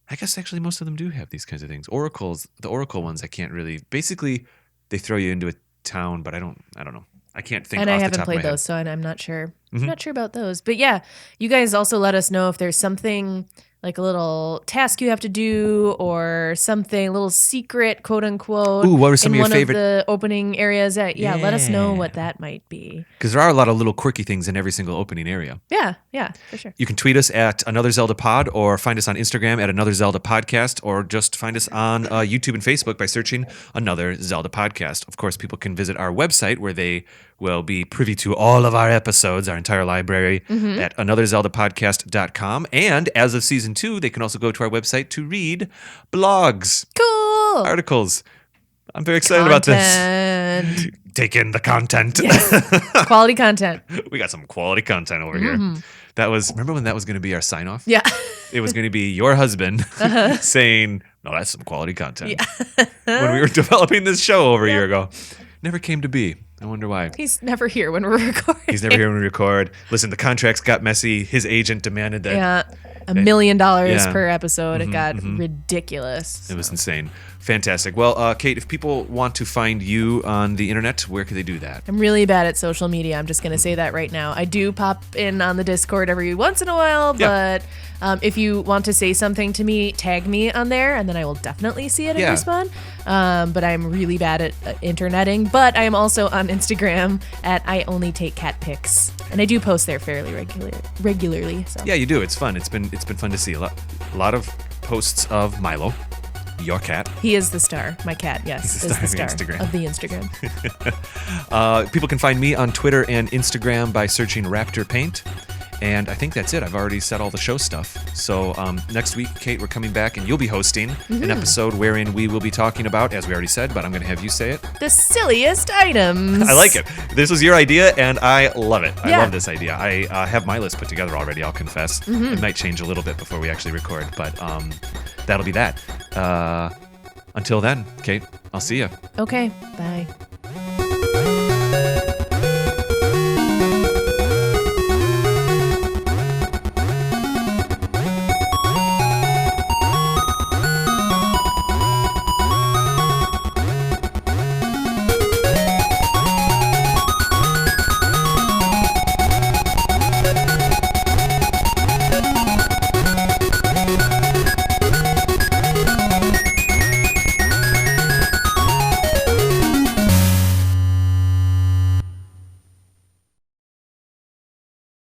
I guess actually most of them do have these kinds of things. The Oracle ones, I can't really. Basically, they throw you into a town, but I don't know. I can't think. And off I the haven't top played of my those, so I'm not sure. Mm-hmm. I'm not sure about those. But yeah, you guys also let us know if there's something like a little task you have to do, or something, a little secret, quote unquote. Ooh, what were some in of your favorite? One of the opening areas. Let us know what that might be. Because there are a lot of little quirky things in every single opening area. Yeah, for sure. You can tweet us at Another Zelda Pod, or find us on Instagram at Another Zelda Podcast, or just find us on YouTube and Facebook by searching Another Zelda Podcast. Of course, people can visit our website where they will be privy to all of our episodes, our entire library, at anotherzeldapodcast.com. And as of season 2, they can also go to our website to read blogs, Cool. articles. I'm very excited about this. Take in the content. Yes. Quality content. We got some quality content over here. Remember when that was going to be our sign off? Yeah. It was going to be your husband saying, no, that's some quality content. Yeah. When we were developing this show over a year ago. Never came to be. I wonder why. He's never here when we're recording. He's never here when we record. Listen, the contracts got messy. His agent demanded that. Yeah. $1 million per episode. It got ridiculous. It was insane. Fantastic. Well, Kate, if people want to find you on the internet, where can they do that? I'm really bad at social media. I'm just going to say that right now. I do pop in on the Discord every once in a while, but if you want to say something to me, tag me on there, and then I will definitely see it and respond. But I'm really bad at interneting. But I am also on Instagram at I Only Take Cat Pics, and I do post there fairly regularly. So. Yeah, you do. It's fun. It's been fun to see a lot of posts of Milo. Your cat. He is the star. My cat, yes, is the star of the Instagram. People can find me on Twitter and Instagram by searching Raptor Paint. And I think that's it. I've already said all the show stuff. So next week, Kate, we're coming back, and you'll be hosting an episode wherein we will be talking about, as we already said, but I'm going to have you say it. The silliest items. I like it. This was your idea, and I love it. I love this idea. I have my list put together already, I'll confess. It might change a little bit before we actually record, but that'll be that. Until then, Kate, I'll see you. Okay, bye.